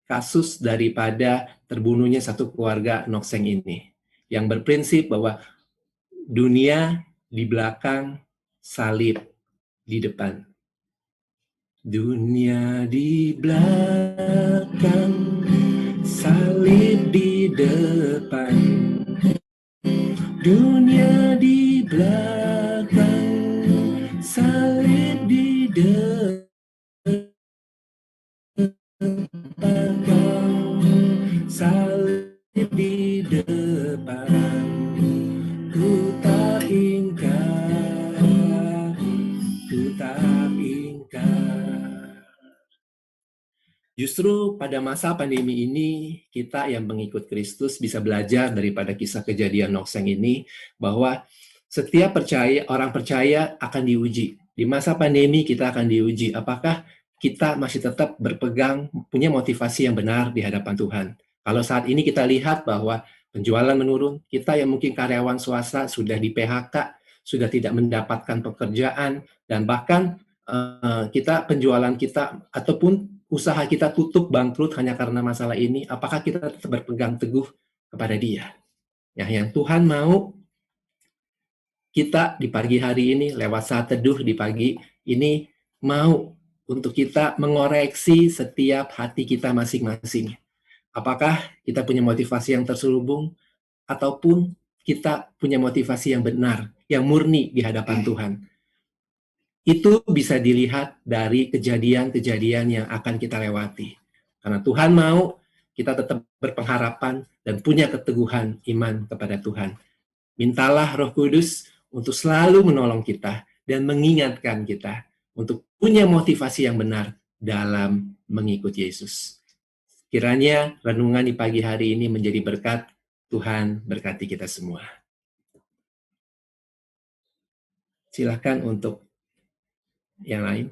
kasus daripada terbunuhnya satu keluarga Nokseng ini, yang berprinsip bahwa dunia di belakang, salib di depan. Dunia di belakang, salib di depan. Dunia di belakang, salib di depan. Salib di depan, ku tak ingkar, ku tak ingkar. Justru pada masa pandemi ini, kita yang mengikut Kristus bisa belajar daripada kisah kejadian Nokseng ini, bahwa setiap orang percaya akan diuji. Di masa pandemi kita akan diuji, apakah kita masih tetap berpegang, punya motivasi yang benar di hadapan Tuhan. Kalau saat ini kita lihat bahwa penjualan menurun, kita yang mungkin karyawan swasta sudah di PHK, sudah tidak mendapatkan pekerjaan, dan bahkan penjualan kita ataupun usaha kita tutup, bangkrut hanya karena masalah ini, apakah kita tetap berpegang teguh kepada Dia? Ya, yang Tuhan mau kita di pagi hari ini, lewat saat teduh di pagi ini, mau untuk kita mengoreksi setiap hati kita masing-masing. Apakah kita punya motivasi yang terselubung, ataupun kita punya motivasi yang benar, yang murni di hadapan Tuhan. Itu bisa dilihat dari kejadian-kejadian yang akan kita lewati. Karena Tuhan mau kita tetap berpengharapan dan punya keteguhan iman kepada Tuhan. Mintalah Roh Kudus untuk selalu menolong kita dan mengingatkan kita untuk punya motivasi yang benar dalam mengikut Yesus. Kiranya renungan di pagi hari ini menjadi berkat. Tuhan berkati kita semua. Silakan untuk yang lain.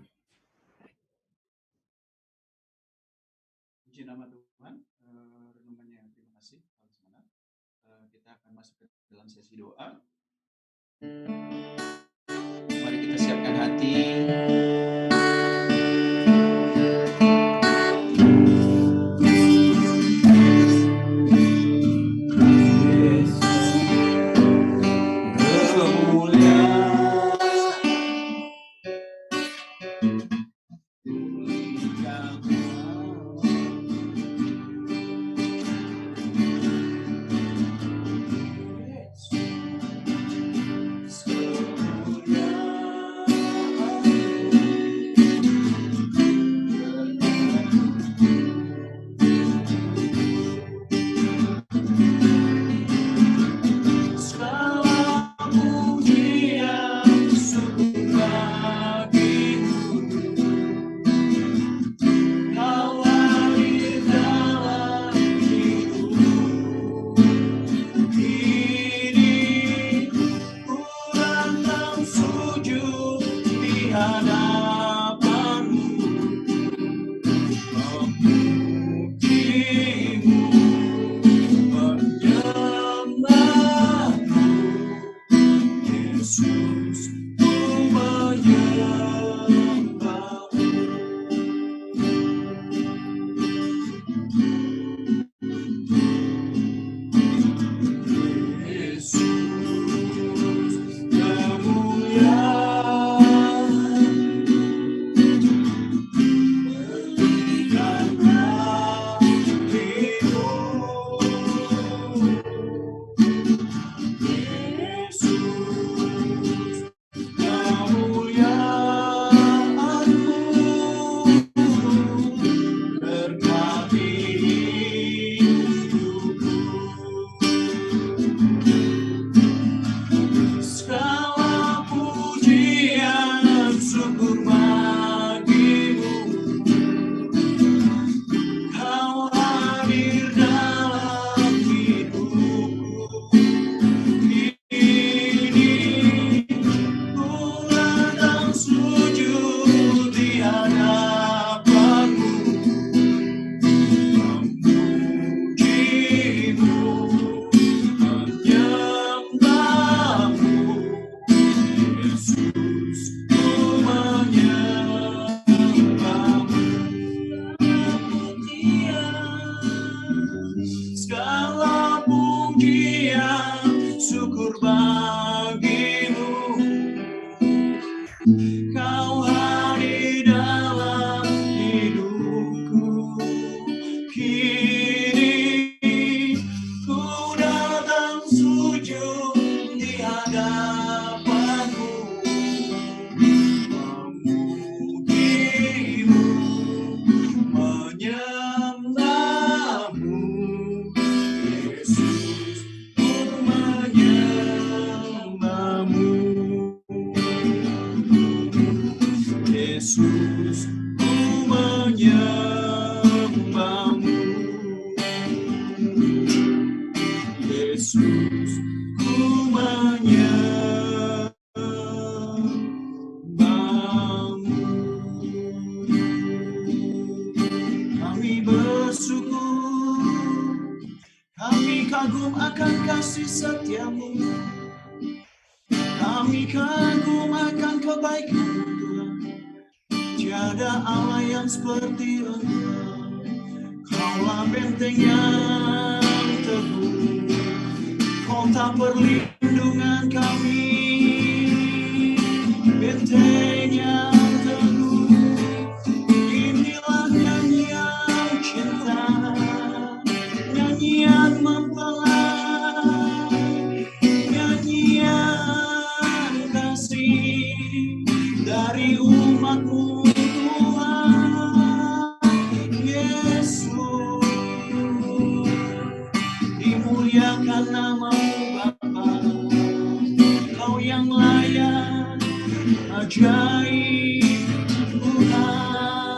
Puji nama Tuhan, renungannya terima kasih. Kita akan masuk ke dalam sesi doa. Mari kita siapkan hati. kota perlindungan kami, benteng yang teguh. Inilah nyanyian cinta, nyanyian mempelai, nyanyian kasih dari umat-Mu Tuhan Yesus. Dimuliakan nama-Mu Bapa, Kau yang layak, ajaib Tuhan.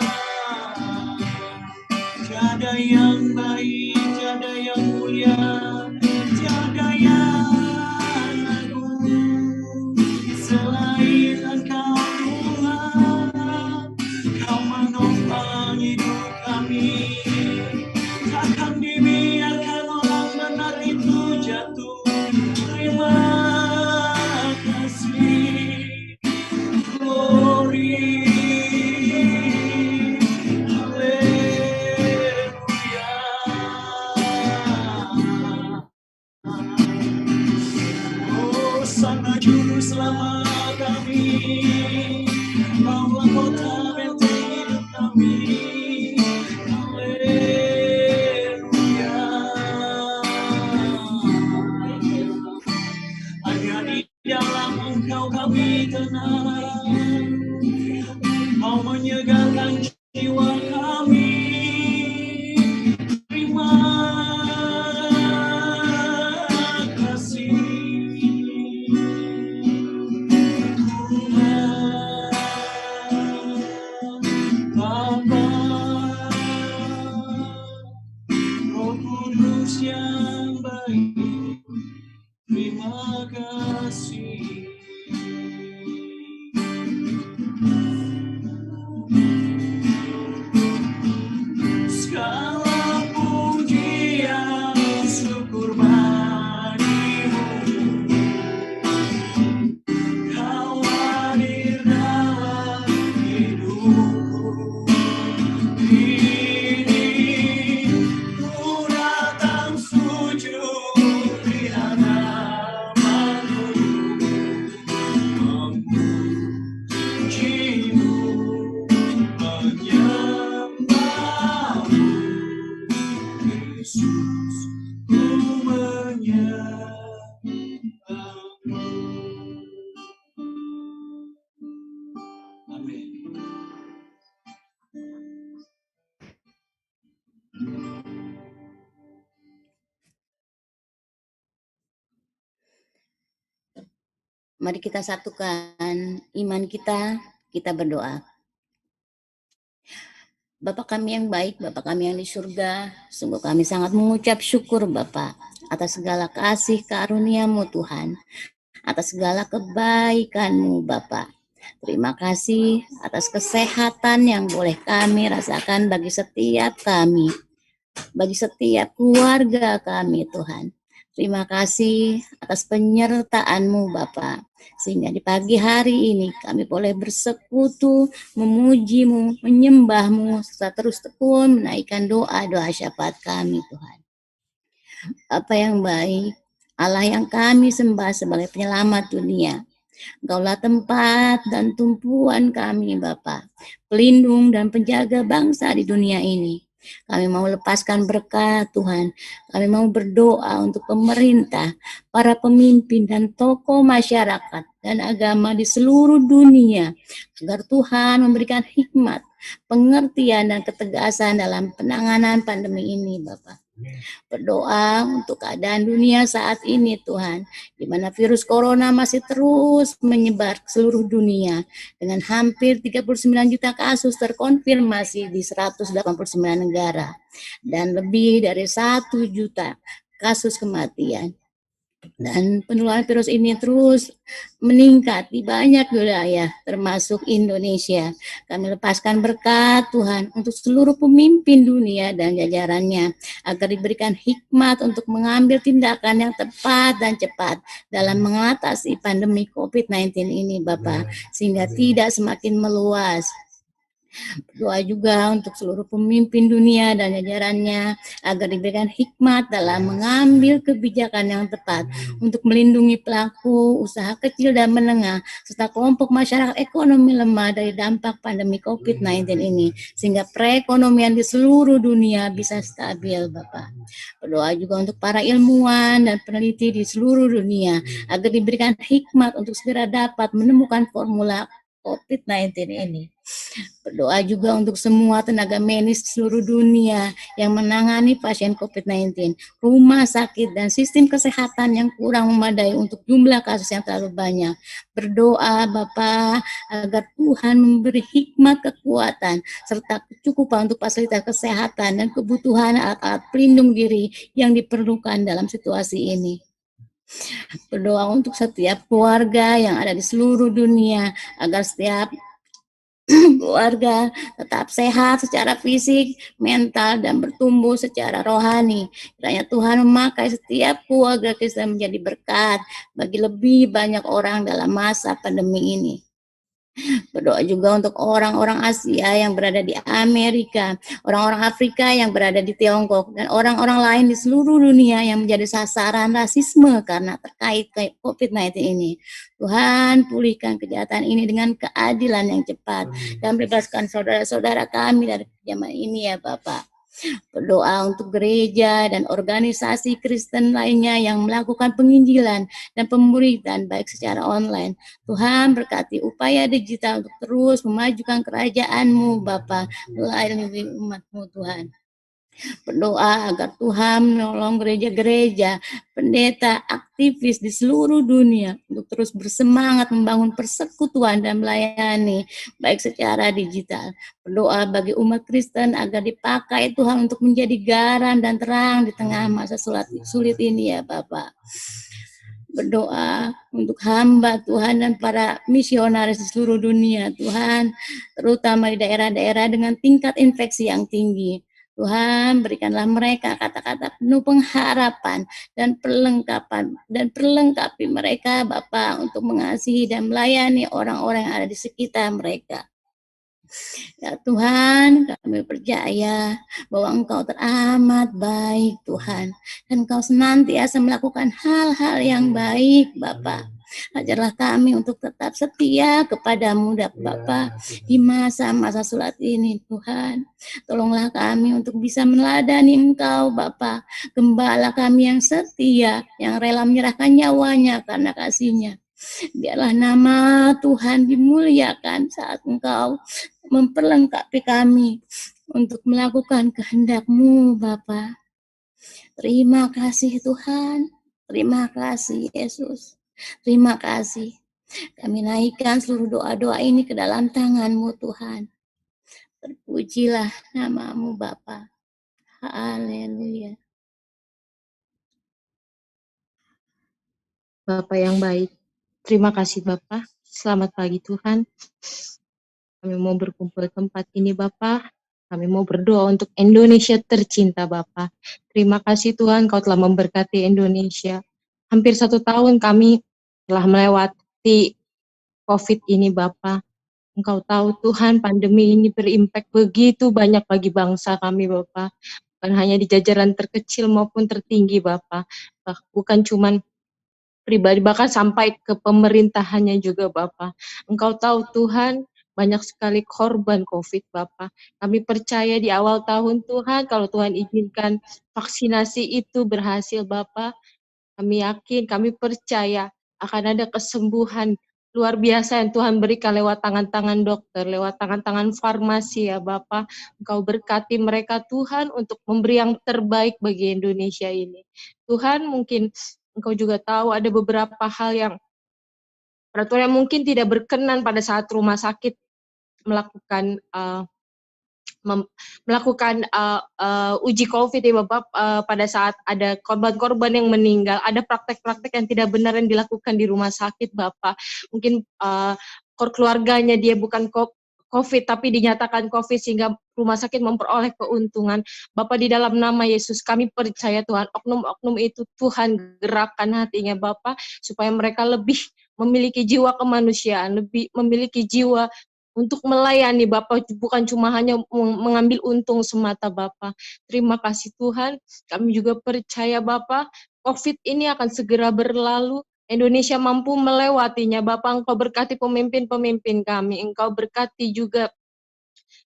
Tiada yang baik, tiada yang mulia, tiada yang agung selain Engkau Tuhan. Kau menopang hidup kami, takkan dibiarkan orang benar itu jatuh. Terima kasih, glory, haleluya. Oh, sana juru selamat kami, Kaulah kota benteng hidup kami, haleluya. Hanya di dalam Engkau kami tenang, Kau menyegarkan jiwa kami. Terima kasih Tuhan Bapa, Roh Kudus yang baik. Terima kasih. Segala pujian syukur bagi-Mu, Kau hadir dalam hidupku. Kini ku datang sujud di hadapan-Mu, memuji-Mu, menyembah-Mu. Yesus, ku menyembah-Mu. Amin. Mari kita satukan iman kita berdoa. Bapa kami yang baik, Bapa kami yang di surga, sungguh kami sangat mengucap syukur Bapa atas segala kasih karunia-Mu Tuhan, atas segala kebaikan-Mu Bapa. Terima kasih atas kesehatan yang boleh kami rasakan bagi setiap kami, bagi setiap keluarga kami Tuhan. Terima kasih atas penyertaan-Mu Bapa, sehingga di pagi hari ini kami boleh bersekutu, memuji-Mu, menyembah-Mu, serta terus tekun menaikkan doa-doa syafaat kami Tuhan. Bapa yang baik, Allah yang kami sembah sebagai penyelamat dunia, Engkaulah tempat dan tumpuan kami Bapa, pelindung dan penjaga bangsa di dunia ini. Kami mau lepaskan berkat Tuhan. Kami mau berdoa untuk pemerintah, para pemimpin dan tokoh masyarakat dan agama di seluruh dunia, agar Tuhan memberikan hikmat, pengertian dan ketegasan dalam penanganan pandemi ini Bapak. Berdoa untuk keadaan dunia saat ini Tuhan, di mana virus corona masih terus menyebar ke seluruh dunia dengan hampir 39 juta kasus terkonfirmasi di 189 negara dan lebih dari 1 juta kasus kematian. Dan penularan virus ini terus meningkat di banyak wilayah termasuk Indonesia. Kami lepaskan berkat Tuhan untuk seluruh pemimpin dunia dan jajarannya agar diberikan hikmat untuk mengambil tindakan yang tepat dan cepat dalam mengatasi pandemi COVID-19 ini Bapak, sehingga tidak semakin meluas. Doa juga untuk seluruh pemimpin dunia dan jajarannya agar diberikan hikmat dalam mengambil kebijakan yang tepat untuk melindungi pelaku usaha kecil dan menengah serta kelompok masyarakat ekonomi lemah dari dampak pandemi COVID-19 ini sehingga perekonomian di seluruh dunia bisa stabil, Bapak. Berdoa juga untuk para ilmuwan dan peneliti di seluruh dunia agar diberikan hikmat untuk segera dapat menemukan formula COVID-19 ini. Berdoa juga untuk semua tenaga medis di seluruh dunia yang menangani pasien COVID-19, rumah sakit dan sistem kesehatan yang kurang memadai untuk jumlah kasus yang terlalu banyak. Berdoa Bapa agar Tuhan memberi hikmat, kekuatan, serta kecukupan untuk fasilitas kesehatan dan kebutuhan alat-alat pelindung diri yang diperlukan dalam situasi ini. Berdoa untuk setiap keluarga yang ada di seluruh dunia agar setiap keluarga tetap sehat secara fisik, mental, dan bertumbuh secara rohani. Kiranya Tuhan memakai setiap keluarga Kristen menjadi berkat bagi lebih banyak orang dalam masa pandemi ini. Berdoa juga untuk orang-orang Asia yang berada di Amerika, orang-orang Afrika yang berada di Tiongkok, dan orang-orang lain di seluruh dunia yang menjadi sasaran rasisme karena terkait COVID-19 ini. Tuhan, pulihkan kejahatan ini dengan keadilan yang cepat dan bebaskan saudara-saudara kami dari kejaman ini ya Bapak. Berdoa untuk gereja dan organisasi Kristen lainnya yang melakukan penginjilan dan pemberitaan baik secara online. Tuhan berkati upaya digital untuk terus memajukan kerajaan-Mu Bapa melalui umat-Mu Tuhan. Berdoa agar Tuhan menolong gereja-gereja, pendeta, aktivis di seluruh dunia untuk terus bersemangat membangun persekutuan dan melayani baik secara digital. Berdoa bagi umat Kristen agar dipakai Tuhan untuk menjadi garam dan terang di tengah masa sulit ini ya Bapak. Berdoa untuk hamba Tuhan dan para misionaris di seluruh dunia Tuhan, terutama di daerah-daerah dengan tingkat infeksi yang tinggi. Tuhan, berikanlah mereka kata-kata penuh pengharapan dan perlengkapi mereka Bapa untuk mengasihi dan melayani orang-orang yang ada di sekitar mereka. Ya Tuhan, kami percaya bahwa Engkau teramat baik Tuhan, dan Engkau senantiasa melakukan hal-hal yang baik Bapa. Ajarlah kami untuk tetap setia kepadamu Bapa di masa-masa sulit ini Tuhan. Tolonglah kami untuk bisa meneladani Engkau Bapa, Gembala kami yang setia, yang rela menyerahkan nyawanya karena kasih-Nya. Biarlah nama Tuhan dimuliakan saat Engkau memperlengkapi kami untuk melakukan kehendak-Mu Bapa. Terima kasih Tuhan, terima kasih Yesus. Terima kasih. Kami naikkan seluruh doa-doa ini ke dalam tangan-Mu Tuhan. Terpujilah nama-Mu Bapa. Haleluya. Bapak yang baik, terima kasih Bapak. Selamat pagi Tuhan. Kami mau berkumpul tempat ini Bapak. Kami mau berdoa untuk Indonesia tercinta Bapak. Terima kasih Tuhan Kau telah memberkati Indonesia. Hampir 1 tahun kami telah melewati COVID ini Bapak. Engkau tahu Tuhan pandemi ini berimpak begitu banyak bagi bangsa kami Bapak. Bukan hanya di jajaran terkecil maupun tertinggi Bapak. Bukan cuma pribadi, bahkan sampai ke pemerintahannya juga Bapak. Engkau tahu Tuhan, banyak sekali korban COVID Bapak. Kami percaya di awal tahun Tuhan, kalau Tuhan izinkan vaksinasi itu berhasil Bapak, kami yakin, kami percaya akan ada kesembuhan luar biasa yang Tuhan berikan lewat tangan-tangan dokter, lewat tangan-tangan farmasi ya Bapak. Engkau berkati mereka Tuhan untuk memberi yang terbaik bagi Indonesia ini. Tuhan, mungkin Engkau juga tahu ada beberapa hal yang peraturan yang mungkin tidak berkenan pada saat rumah sakit melakukan uji COVID ya Bapak, pada saat ada korban-korban yang meninggal, ada praktek-praktek yang tidak benar yang dilakukan di rumah sakit Bapak. Mungkin keluarganya dia bukan COVID tapi dinyatakan COVID sehingga rumah sakit memperoleh keuntungan. Bapak, di dalam nama Yesus kami percaya Tuhan, oknum-oknum itu Tuhan gerakkan hatinya Bapak supaya mereka lebih memiliki jiwa kemanusiaan, lebih memiliki jiwa untuk melayani Bapa, bukan cuma hanya mengambil untung semata Bapa. Terima kasih Tuhan, kami juga percaya Bapa, COVID ini akan segera berlalu, Indonesia mampu melewatinya. Bapa, Engkau berkati pemimpin-pemimpin kami, Engkau berkati juga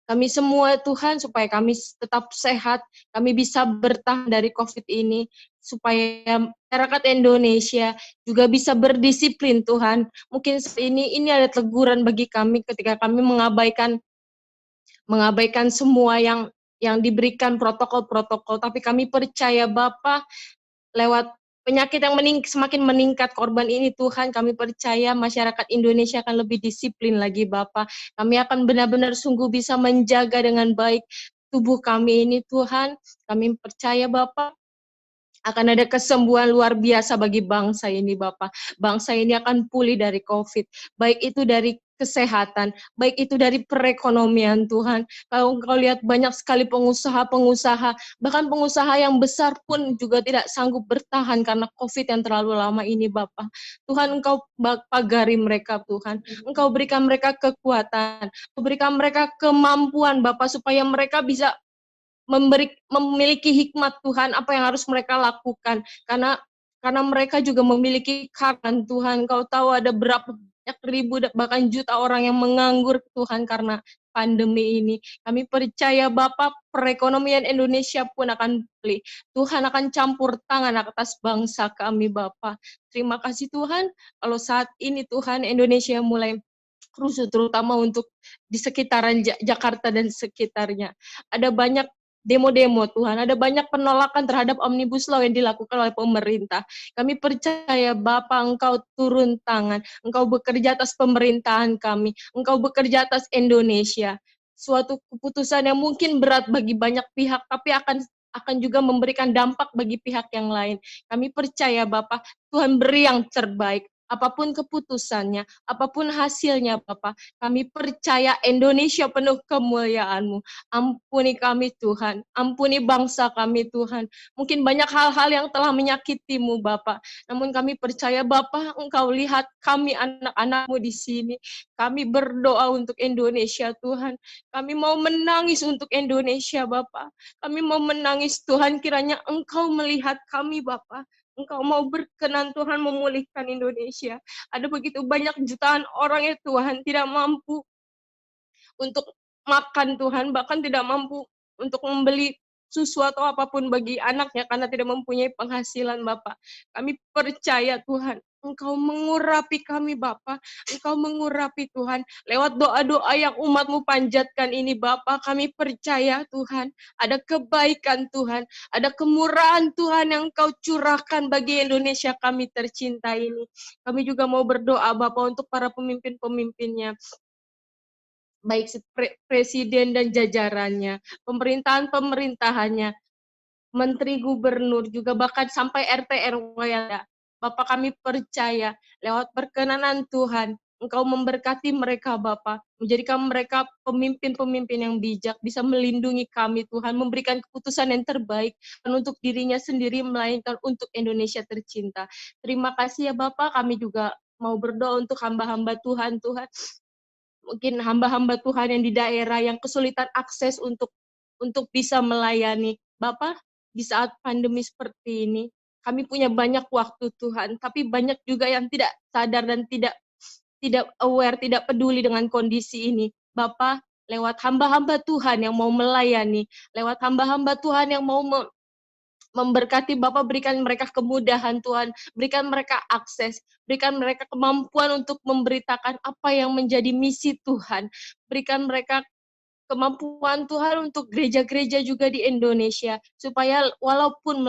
kami semua Tuhan, supaya kami tetap sehat, kami bisa bertahan dari COVID ini, supaya masyarakat Indonesia juga bisa berdisiplin Tuhan. Mungkin saat ini ada teguran bagi kami ketika kami mengabaikan semua yang diberikan protokol-protokol, tapi kami percaya Bapa, lewat penyakit yang semakin meningkat korban ini Tuhan, kami percaya masyarakat Indonesia akan lebih disiplin lagi Bapa. Kami akan benar-benar sungguh bisa menjaga dengan baik tubuh kami ini Tuhan. Kami percaya Bapa, akan ada kesembuhan luar biasa bagi bangsa ini Bapak. Bangsa ini akan pulih dari COVID, baik itu dari kesehatan, baik itu dari perekonomian Tuhan. Kalau Engkau lihat banyak sekali pengusaha-pengusaha, bahkan pengusaha yang besar pun juga tidak sanggup bertahan karena COVID yang terlalu lama ini Bapak. Tuhan, Engkau pagari mereka Tuhan, Engkau berikan mereka kekuatan, berikan mereka kemampuan Bapak, supaya mereka bisa memiliki hikmat Tuhan apa yang harus mereka lakukan, karena mereka juga memiliki karan Tuhan. Kau tahu ada berapa banyak ribu bahkan juta orang yang menganggur Tuhan karena pandemi ini. Kami percaya Bapak, perekonomian Indonesia pun akan pulih. Tuhan akan campur tangan atas bangsa kami Bapak. Terima kasih Tuhan, kalau saat ini Tuhan Indonesia mulai rusuh, terutama untuk di sekitaran Jakarta dan sekitarnya. Ada banyak demo-demo Tuhan, ada banyak penolakan terhadap Omnibus Law yang dilakukan oleh pemerintah. Kami percaya Bapa, Engkau turun tangan, Engkau bekerja atas pemerintahan kami, Engkau bekerja atas Indonesia. Suatu keputusan yang mungkin berat bagi banyak pihak, tapi akan juga memberikan dampak bagi pihak yang lain. Kami percaya Bapak, Tuhan beri yang terbaik. Apapun keputusannya, apapun hasilnya Bapak, kami percaya Indonesia penuh kemuliaan-Mu. Ampuni kami Tuhan, ampuni bangsa kami Tuhan. Mungkin banyak hal-hal yang telah menyakitimu Bapak, namun kami percaya Bapak, Engkau lihat kami anak-anak-Mu di sini. Kami berdoa untuk Indonesia Tuhan. Kami mau menangis untuk Indonesia Bapak. Kami mau menangis Tuhan, kiranya Engkau melihat kami Bapak. Engkau mau berkenan Tuhan memulihkan Indonesia. Ada begitu banyak jutaan orang ya Tuhan tidak mampu untuk makan Tuhan, bahkan tidak mampu untuk membeli susu atau apapun bagi anaknya karena tidak mempunyai penghasilan Bapak. Kami percaya Tuhan, Engkau mengurapi kami Bapak, Engkau mengurapi Tuhan. Lewat doa-doa yang umat-Mu panjatkan ini Bapak, kami percaya Tuhan, ada kebaikan Tuhan, ada kemurahan Tuhan yang Engkau curahkan bagi Indonesia kami tercinta ini. Kami juga mau berdoa Bapak untuk para pemimpin-pemimpinnya, baik presiden dan jajarannya, pemerintahannya, menteri gubernur, juga bahkan sampai RT RW yang ada. Bapak, kami percaya lewat perkenanan Tuhan, Engkau memberkati mereka Bapak, menjadikan mereka pemimpin-pemimpin yang bijak, bisa melindungi kami Tuhan, memberikan keputusan yang terbaik, bukan untuk dirinya sendiri, melainkan untuk Indonesia tercinta. Terima kasih ya Bapak, kami juga mau berdoa untuk hamba-hamba Tuhan, mungkin hamba-hamba Tuhan yang di daerah yang kesulitan akses untuk bisa melayani. Bapak, di saat pandemi seperti ini, kami punya banyak waktu Tuhan, tapi banyak juga yang tidak sadar dan tidak aware, tidak peduli dengan kondisi ini. Bapak, lewat hamba-hamba Tuhan yang mau melayani, lewat hamba-hamba Tuhan yang mau memberkati Bapak, berikan mereka kemudahan Tuhan, berikan mereka akses, berikan mereka kemampuan untuk memberitakan apa yang menjadi misi Tuhan, berikan mereka kemampuan Tuhan untuk gereja-gereja juga di Indonesia, supaya walaupun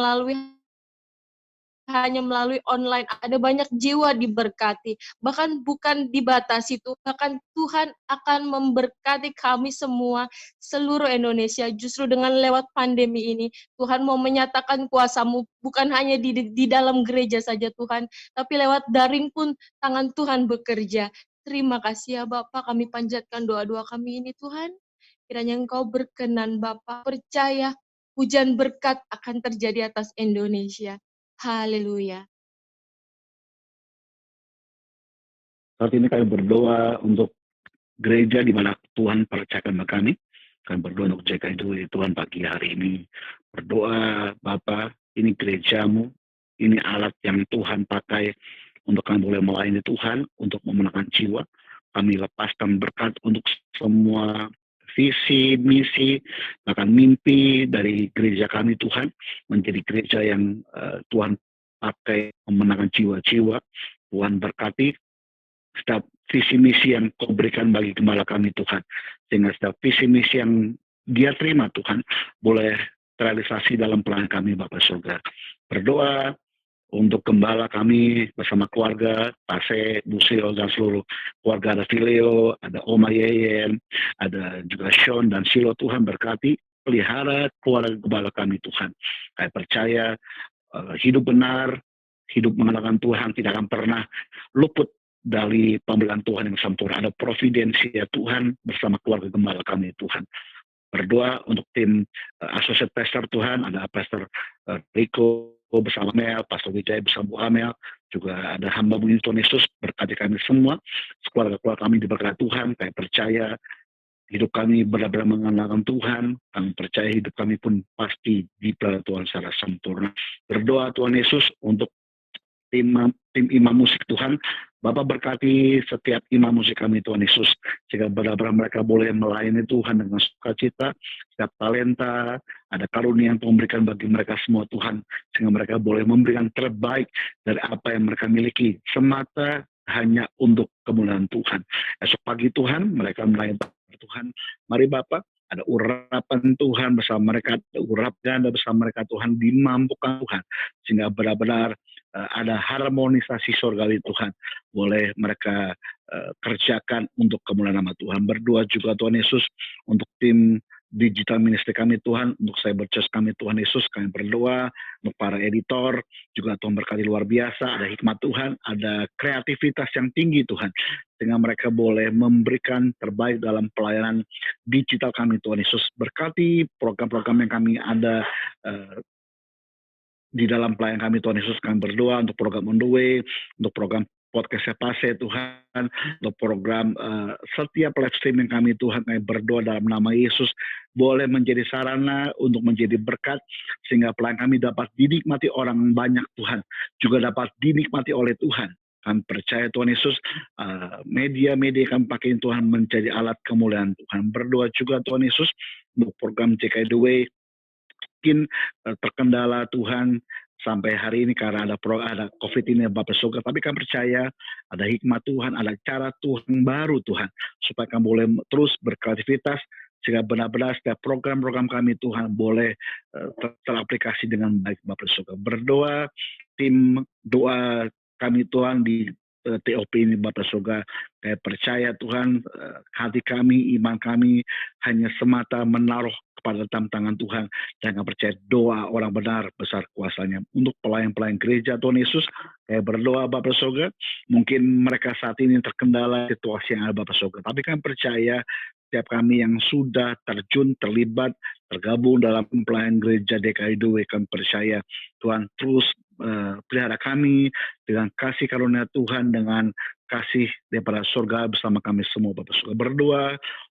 hanya melalui online, ada banyak jiwa diberkati, bahkan bukan dibatasi Tuhan, bahkan Tuhan akan memberkati kami semua, seluruh Indonesia, justru dengan lewat pandemi ini, Tuhan mau menyatakan kuasa-Mu, bukan hanya di dalam gereja saja Tuhan, tapi lewat daring pun tangan Tuhan bekerja. Terima kasih ya Bapak, kami panjatkan doa-doa kami ini Tuhan, kiranya Engkau berkenan Bapak, percaya hujan berkat akan terjadi atas Indonesia. Haleluya. Saat ini kami berdoa untuk gereja di mana Tuhan percayakan kepada kami. Kami berdoa untuk JKI Tuhan pagi hari ini. Berdoa Bapa, ini gerejamu, ini alat yang Tuhan pakai untuk kami boleh melayani Tuhan, untuk memenangkan jiwa. Kami lepaskan berkat untuk semua visi, misi, bahkan mimpi dari gereja kami Tuhan, menjadi gereja yang Tuhan pakai memenangkan jiwa-jiwa. Tuhan berkati setiap visi misi yang Kau berikan bagi gembala kami Tuhan, sehingga setiap visi misi yang dia terima Tuhan boleh terrealisasi dalam pelayanan kami Bapa Surga. Berdoa untuk gembala kami bersama keluarga, Pase, Busio, dan seluruh keluarga, ada Filio, ada Oma Yeyen, ada juga Sean dan Silo. Tuhan berkati, pelihara keluarga gembala kami Tuhan. Saya percaya hidup benar, hidup mengenalkan Tuhan tidak akan pernah luput dari pemberian Tuhan yang sempurna. Ada providensi ya Tuhan bersama keluarga gembala kami Tuhan. Berdoa untuk tim Associate Pastor Tuhan, ada Pastor Rico bersama Mel, Pastor Wijaya bersama Bu Amel, juga ada hamba bunyi Tuhan Yesus, berkati kami semua, keluarga-keluarga kami diberkati Tuhan. Kami percaya hidup kami benar-benar mengenalkan Tuhan, kami percaya hidup kami pun pasti dipelihara Tuhan secara sempurna. Berdoa Tuhan Yesus untuk tim imam musik Tuhan, Bapak berkati setiap imam musik kami Tuhan Yesus, sehingga benar-benar mereka boleh melayani Tuhan dengan sukacita, setiap talenta, ada karunia yang Tuhan berikan bagi mereka semua Tuhan, sehingga mereka boleh memberikan terbaik dari apa yang mereka miliki, semata hanya untuk kemuliaan Tuhan. Esok pagi Tuhan, mereka melayani Tuhan, mari Bapak, ada urapan Tuhan bersama mereka, ada urap ganda bersama mereka Tuhan, dimampukan Tuhan, sehingga benar-benar ada harmonisasi surgawi Tuhan, boleh mereka kerjakan untuk kemuliaan nama Tuhan. Berdoa juga Tuhan Yesus untuk tim digital ministry kami Tuhan, untuk Cyber Church kami Tuhan Yesus, kami berdoa untuk para editor, juga Tuhan berkati luar biasa, ada hikmat Tuhan, ada kreativitas yang tinggi Tuhan, sehingga mereka boleh memberikan terbaik dalam pelayanan digital kami Tuhan Yesus. Berkati program-program yang kami ada di dalam pelayanan kami Tuhan Yesus. Kami berdoa untuk program On The Way, untuk program podcast Pase Tuhan, untuk program setiap live streaming kami Tuhan. Kami berdoa dalam nama Yesus boleh menjadi sarana untuk menjadi berkat, sehingga pelayanan kami dapat dinikmati orang banyak Tuhan, juga dapat dinikmati oleh Tuhan. Kami percaya Tuhan Yesus, media-media kami pakai Tuhan menjadi alat kemuliaan Tuhan. Berdoa juga Tuhan Yesus untuk program JKI The Way, mungkin terkendala Tuhan sampai hari ini karena ada COVID ini Bapak Surga, tapi kami percaya ada hikmat Tuhan, ada cara Tuhan baru Tuhan, supaya kami boleh terus berkreativitas, sehingga benar-benar setiap program-program kami Tuhan boleh teraplikasi dengan baik Bapak Surga. Berdoa tim doa kami Tuhan di TOP ini Bapak Surga, saya percaya Tuhan, hati kami, iman kami hanya semata menaruh kepada tangan Tuhan, dan kami percaya doa orang benar besar kuasanya. Untuk pelayan-pelayan gereja Tuhan Yesus, saya berdoa Bapak Surga, mungkin mereka saat ini terkendala situasi yang ada Bapak Surga, tapi kami percaya setiap kami yang sudah terjun, terlibat, tergabung dalam pelayan gereja DKI Due, kami percaya Tuhan terus pelihara kami dengan kasih karunia Tuhan, dengan kasih daripada surga bersama kami semua Bapak Surga. Berdoa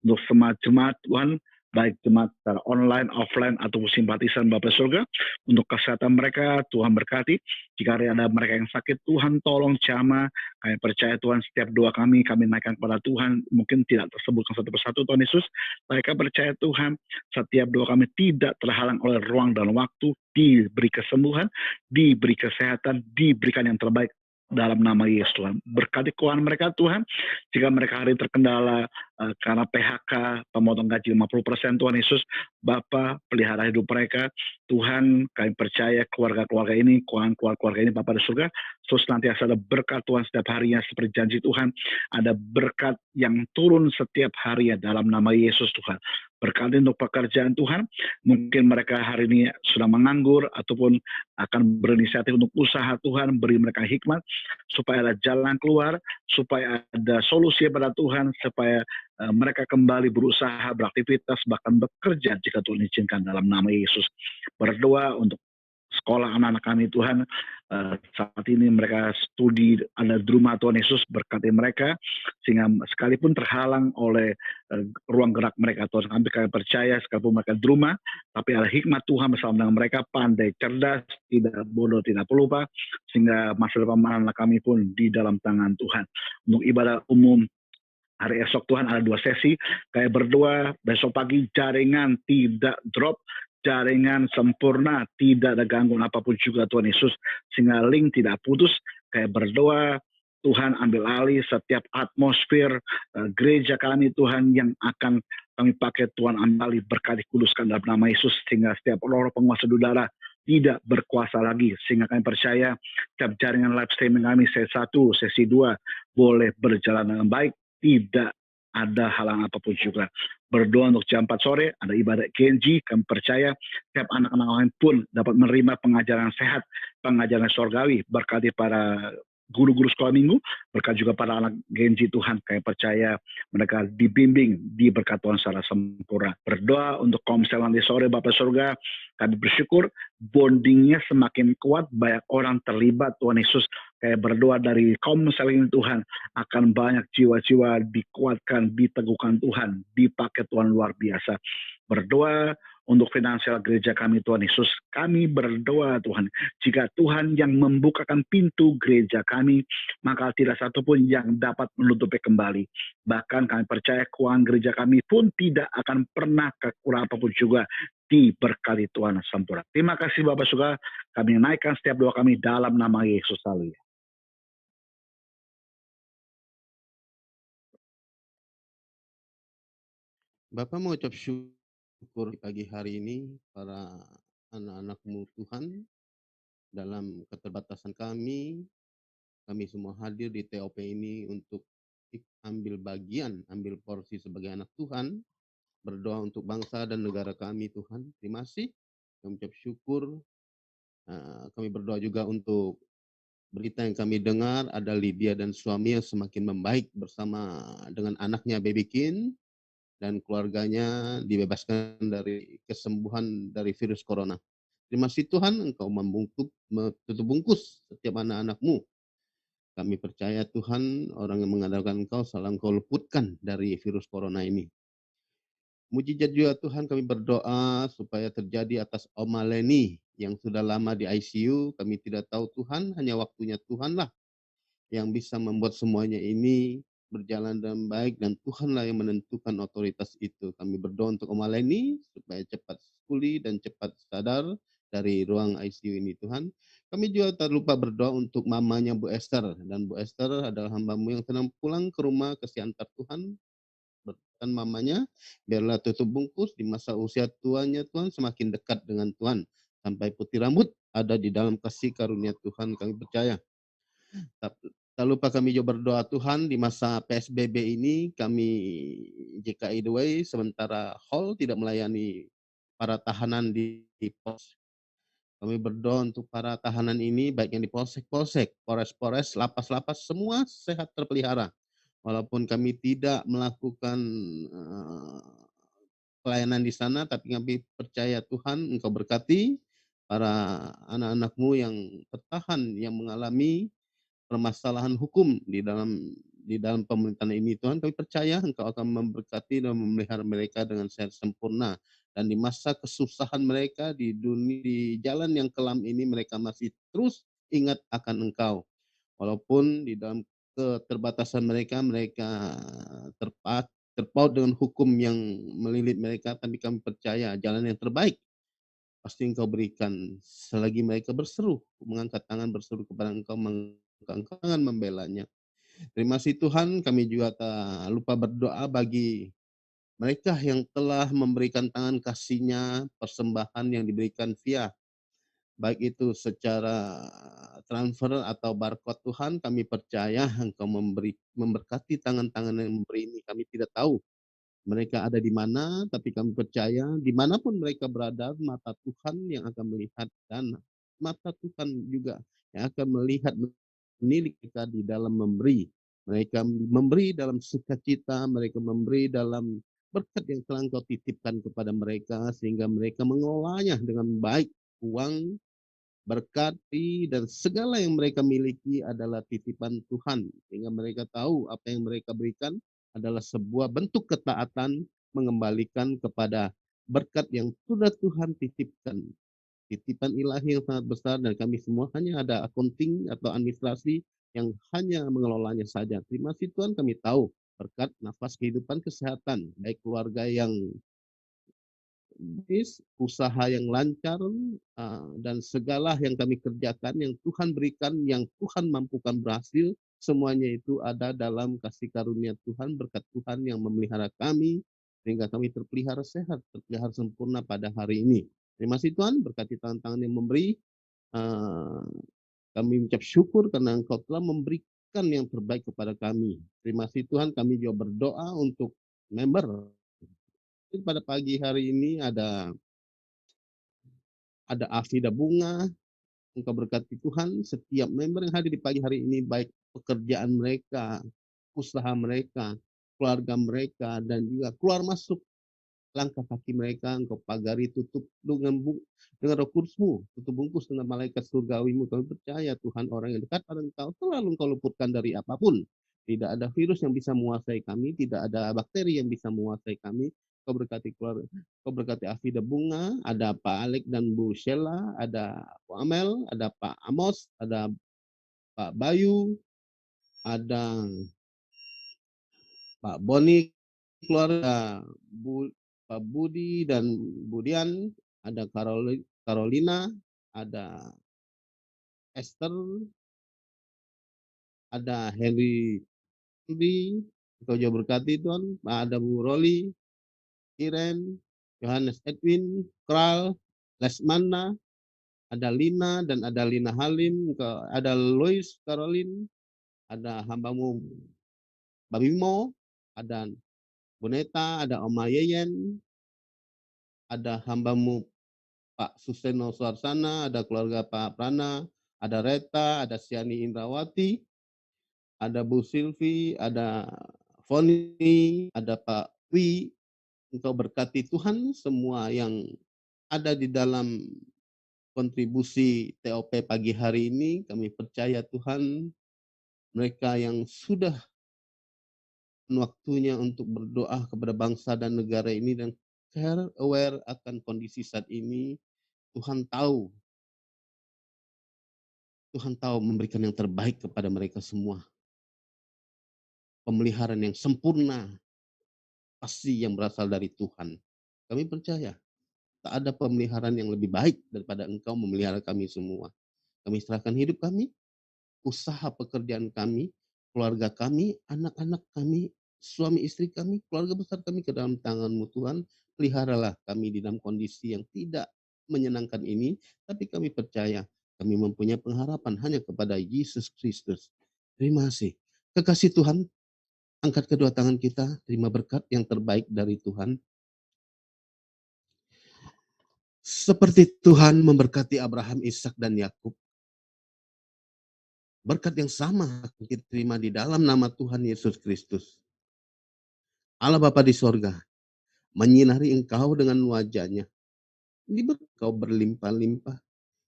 untuk semua jemaat Tuhan, baik jemaat secara online, offline, atau simpatisan Bapak Surga, untuk kesehatan mereka Tuhan berkati. Jika ada mereka yang sakit, Tuhan tolong jamah. Kami percaya Tuhan setiap doa kami naikkan kepada Tuhan, mungkin tidak tersebutkan satu persatu Tuhan Yesus. Mereka percaya Tuhan setiap doa kami tidak terhalang oleh ruang dan waktu, diberi kesembuhan, diberi kesehatan, diberikan yang terbaik dalam nama Yesus Tuhan. Berkati keuangan mereka Tuhan, jika mereka hari terkendala karena PHK, pemotong gaji 50% Tuhan Yesus, Bapa pelihara hidup mereka Tuhan. Kami percaya keluarga-keluarga ini, keuangan keluarga ini Bapa di surga, terus nanti ada berkat Tuhan setiap harinya seperti janji Tuhan, ada berkat yang turun setiap harinya dalam nama Yesus Tuhan. Berkati untuk pekerjaan Tuhan, mungkin mereka hari ini sudah menganggur ataupun akan berinisiatif untuk usaha Tuhan, beri mereka hikmat supaya ada jalan keluar, supaya ada solusi pada Tuhan, supaya mereka kembali berusaha, beraktivitas, bahkan bekerja jika Tuhan izinkan dalam nama Yesus. Berdoa untuk sekolah anak-anak kami Tuhan. Saat ini mereka studi ada di rumah Tuhan Yesus, berkati mereka sehingga sekalipun terhalang oleh ruang gerak mereka Tuhan, kami percaya sekalipun mereka di rumah, tapi ada hikmat Tuhan bersama dengan mereka, pandai, cerdas, tidak bodoh, tidak pelupa, sehingga masa depan anak kami pun di dalam tangan Tuhan. Untuk ibadah umum hari esok Tuhan ada 2 sesi, kayak berdoa besok pagi, jaringan tidak drop, jaringan sempurna, tidak ada gangguan apapun juga Tuhan Yesus, sehingga link tidak putus, kayak berdoa, Tuhan ambil alih setiap atmosfer gereja kami Tuhan yang akan kami pakai, Tuhan ambil alih, berkati kuduskan dalam nama Yesus, sehingga setiap roh penguasa udara tidak berkuasa lagi, sehingga kami percaya setiap jaringan live streaming kami sesi 1, sesi 2 boleh berjalan dengan baik, tidak ada halang apapun juga. Berdoa untuk jam 4 sore, ada ibadah Genji, kami percaya setiap anak-anak lain pun dapat menerima pengajaran sehat, pengajaran surgawi, berkati para guru-guru sekolah minggu, berkat juga para anak Genji Tuhan, kami percaya mereka dibimbing, diberkati Tuhan secara sempurna. Berdoa untuk komsel nanti sore, Bapak Surga, kami bersyukur bondingnya semakin kuat, banyak orang terlibat Tuhan Yesus, kayak berdoa dari komsel ini Tuhan, akan banyak jiwa-jiwa dikuatkan, diteguhkan Tuhan, dipakai Tuhan luar biasa. Berdoa untuk finansial gereja kami Tuhan Yesus, kami berdoa Tuhan, jika Tuhan yang membukakan pintu gereja kami, maka tidak satupun yang dapat menutupi kembali. Bahkan kami percaya keuangan gereja kami pun tidak akan pernah kekurangan apapun juga, diberkati Tuhan sempurna. Terima kasih Bapak Surga, kami naikkan setiap doa kami dalam nama Yesus. Haleluya. Bapak mengucap syukur di pagi hari ini para anak-anak-Mu Tuhan, dalam keterbatasan kami semua hadir di TOP ini untuk ambil bagian, ambil porsi sebagai anak Tuhan, berdoa untuk bangsa dan negara kami Tuhan. Terima kasih, kami ucap syukur. Kami berdoa juga untuk berita yang kami dengar, ada Lydia dan suami yang semakin membaik bersama dengan anaknya Baby Kin, dan keluarganya dibebaskan dari kesembuhan dari virus corona. Terima kasih Tuhan, Engkau tutup bungkus setiap anak-anak-Mu. Kami percaya Tuhan, orang yang mengandalkan Engkau selalu Engkau luputkan dari virus corona ini. Mujizat juga Tuhan, kami berdoa supaya terjadi atas Oma Leni yang sudah lama di ICU. Kami tidak tahu Tuhan, hanya waktunya Tuhanlah yang bisa membuat semuanya ini berjalan dengan baik, dan Tuhanlah yang menentukan otoritas itu. Kami berdoa untuk Oma Leni supaya cepat pulih dan cepat sadar dari ruang ICU ini Tuhan. Kami juga tak lupa berdoa untuk mamanya Bu Esther, dan Bu Esther adalah hamba-Mu yang sedang pulang ke rumah, kasih antar Tuhan. Berkatan mamanya, biarlah tutup bungkus di masa usia tuanya Tuhan, semakin dekat dengan Tuhan, sampai putih rambut ada di dalam kasih karunia Tuhan. Kami percaya. Tak lupa kami juga berdoa Tuhan, di masa PSBB ini kami JKI The Way sementara hall tidak melayani para tahanan di pos. Kami berdoa untuk para tahanan ini, baik yang di polsek-polsek, polres-polres, lapas-lapas, semua sehat terpelihara. Walaupun kami tidak melakukan pelayanan di sana, tapi kami percaya Tuhan Engkau berkati para anak-anak-Mu yang tertahan, yang mengalami permasalahan hukum di dalam pemerintahan ini Tuhan. Kami percaya Engkau akan memberkati dan memelihara mereka dengan sehat sempurna, dan di masa kesusahan mereka di dunia, di jalan yang kelam ini, mereka masih terus ingat akan Engkau. Walaupun di dalam keterbatasan mereka terpaut dengan hukum yang melilit mereka, tapi kami percaya jalan yang terbaik pasti Engkau berikan selagi mereka berseru, mengangkat tangan berseru kepada Engkau, Engkau akan membelanya. Terima kasih Tuhan, kami juga tak lupa berdoa bagi mereka yang telah memberikan tangan kasihnya, persembahan yang diberikan via, baik itu secara transfer atau barcode Tuhan. Kami percaya Engkau memberkati tangan-tangan yang memberi ini. Kami tidak tahu mereka ada di mana, tapi kami percaya dimanapun mereka berada, mata Tuhan yang akan melihat, dan mata Tuhan juga yang akan melihat menilik mereka di dalam memberi. Mereka memberi dalam sukacita, mereka memberi dalam berkat yang telah Engkau titipkan kepada mereka, sehingga mereka mengelolanya dengan baik. Uang berkati, dan segala yang mereka miliki adalah titipan Tuhan, sehingga mereka tahu apa yang mereka berikan adalah sebuah bentuk ketaatan mengembalikan kepada berkat yang sudah Tuhan titipkan. Titipan ilahi yang sangat besar, dan kami semua hanya ada accounting atau administrasi yang hanya mengelolanya saja. Terima kasih Tuhan, kami tahu berkat nafas kehidupan, kesehatan, baik keluarga yang usaha yang lancar, dan segala yang kami kerjakan, yang Tuhan berikan, yang Tuhan mampukan berhasil, semuanya itu ada dalam kasih karunia Tuhan, berkat Tuhan yang memelihara kami, sehingga kami terpelihara sehat, terpelihara sempurna pada hari ini. Terima kasih Tuhan, berkati tangan-tangan yang memberi. Kami mengucap syukur karena Engkau telah memberikan yang terbaik kepada kami. Terima kasih Tuhan, kami juga berdoa untuk member. Pada pagi hari ini ada Afida Bunga. Engkau berkati Tuhan setiap member yang hadir di pagi hari ini, baik pekerjaan mereka, usaha mereka, keluarga mereka, dan juga keluar masuk langkah kaki mereka. Engkau pagari, tutup dengan Roh Kudus-Mu, tutup bungkus dengan malaikat surgawi-Mu. Kami percaya Tuhan, orang yang dekat pada Engkau selalu Engkau luputkan dari apapun. Tidak ada virus yang bisa menguasai kami, tidak ada bakteri yang bisa menguasai kami. Kau berkati keluarga, Kau berkati Afida Bunga, ada Pak Alek dan Bu Sheila, ada Pak Amel, ada Pak Amos, ada Pak Bayu, ada Pak Boni, keluarga Pak Budi dan Budian, ada Carolina, ada Esther, ada Henry, Engkau juga berkati Tuhan, ada Bu Roli, Iren, Yohanes Edwin, Kral, Lesmana, ada Lina dan ada Lina Halim, ada Lois Caroline, ada hambamu Babimo, ada Boneta, ada Oma Yeyen, ada hambamu Pak Suseno Suarsana, ada keluarga Pak Prana, ada Reta, ada Siani Indrawati, ada Bu Silvi, ada Foni, ada Pak Wi. Engkau berkati Tuhan semua yang ada di dalam kontribusi TOP pagi hari ini. Kami percaya Tuhan, mereka yang sudah waktunya untuk berdoa kepada bangsa dan negara ini dan care aware akan kondisi saat ini, Tuhan tahu memberikan yang terbaik kepada mereka semua. Pemeliharaan yang sempurna pasti yang berasal dari Tuhan. Kami percaya tak ada pemeliharaan yang lebih baik daripada Engkau memelihara kami semua. Kami serahkan hidup kami, usaha pekerjaan kami, keluarga kami, anak-anak kami, suami istri kami, keluarga besar kami ke dalam tangan-Mu Tuhan. Peliharalah kami di dalam kondisi yang tidak menyenangkan ini, tapi kami percaya kami mempunyai pengharapan hanya kepada Yesus Kristus. Terima kasih. Kekasih Tuhan, angkat kedua tangan kita, terima berkat yang terbaik dari Tuhan. Seperti Tuhan memberkati Abraham, Ishak, dan Yakub, berkat yang sama kita terima di dalam nama Tuhan Yesus Kristus. Allah Bapa di sorga, menyinari engkau dengan wajahnya. Engkau berlimpah-limpah.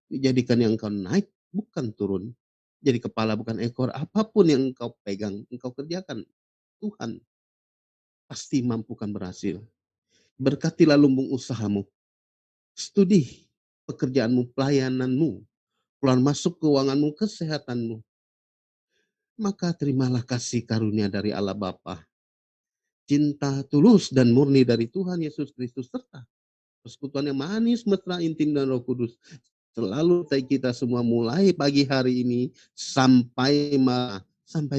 Dijadikan yang engkau naik, bukan turun. Jadi kepala bukan ekor. Apapun yang engkau pegang, engkau kerjakan. Tuhan pasti mampukan berhasil. Berkatilah lumbung usahamu, studi pekerjaanmu, pelayananmu, keluar masuk keuanganmu, kesehatanmu. Maka terimalah kasih karunia dari Allah Bapa, cinta tulus dan murni dari Tuhan Yesus Kristus, serta persekutuan yang manis, mesra, intim, dan Roh Kudus selalu kita semua mulai pagi hari ini sampai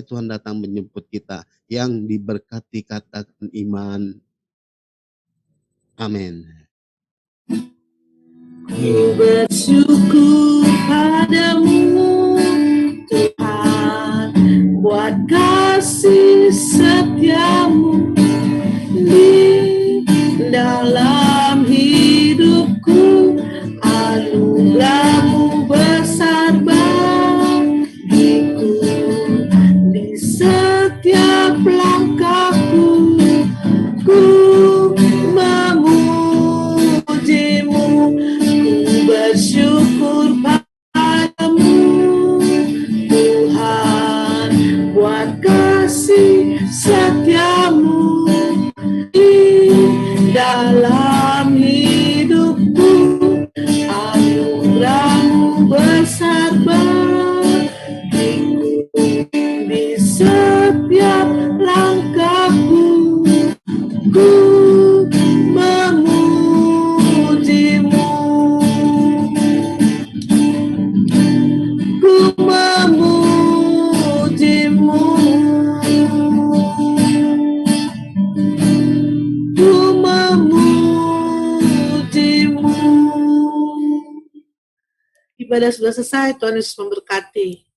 Tuhan datang menjemput kita. Yang diberkati katakan iman. Amin. Ku bersyukur padamu Tuhan, buat kasih setiamu di dalam hidupku. Anugerahmu besar bagiku, di setiap langkahku ku memujimu. Ku bersyukur ibadah sudah selesai. Tuhan Yesus memberkati.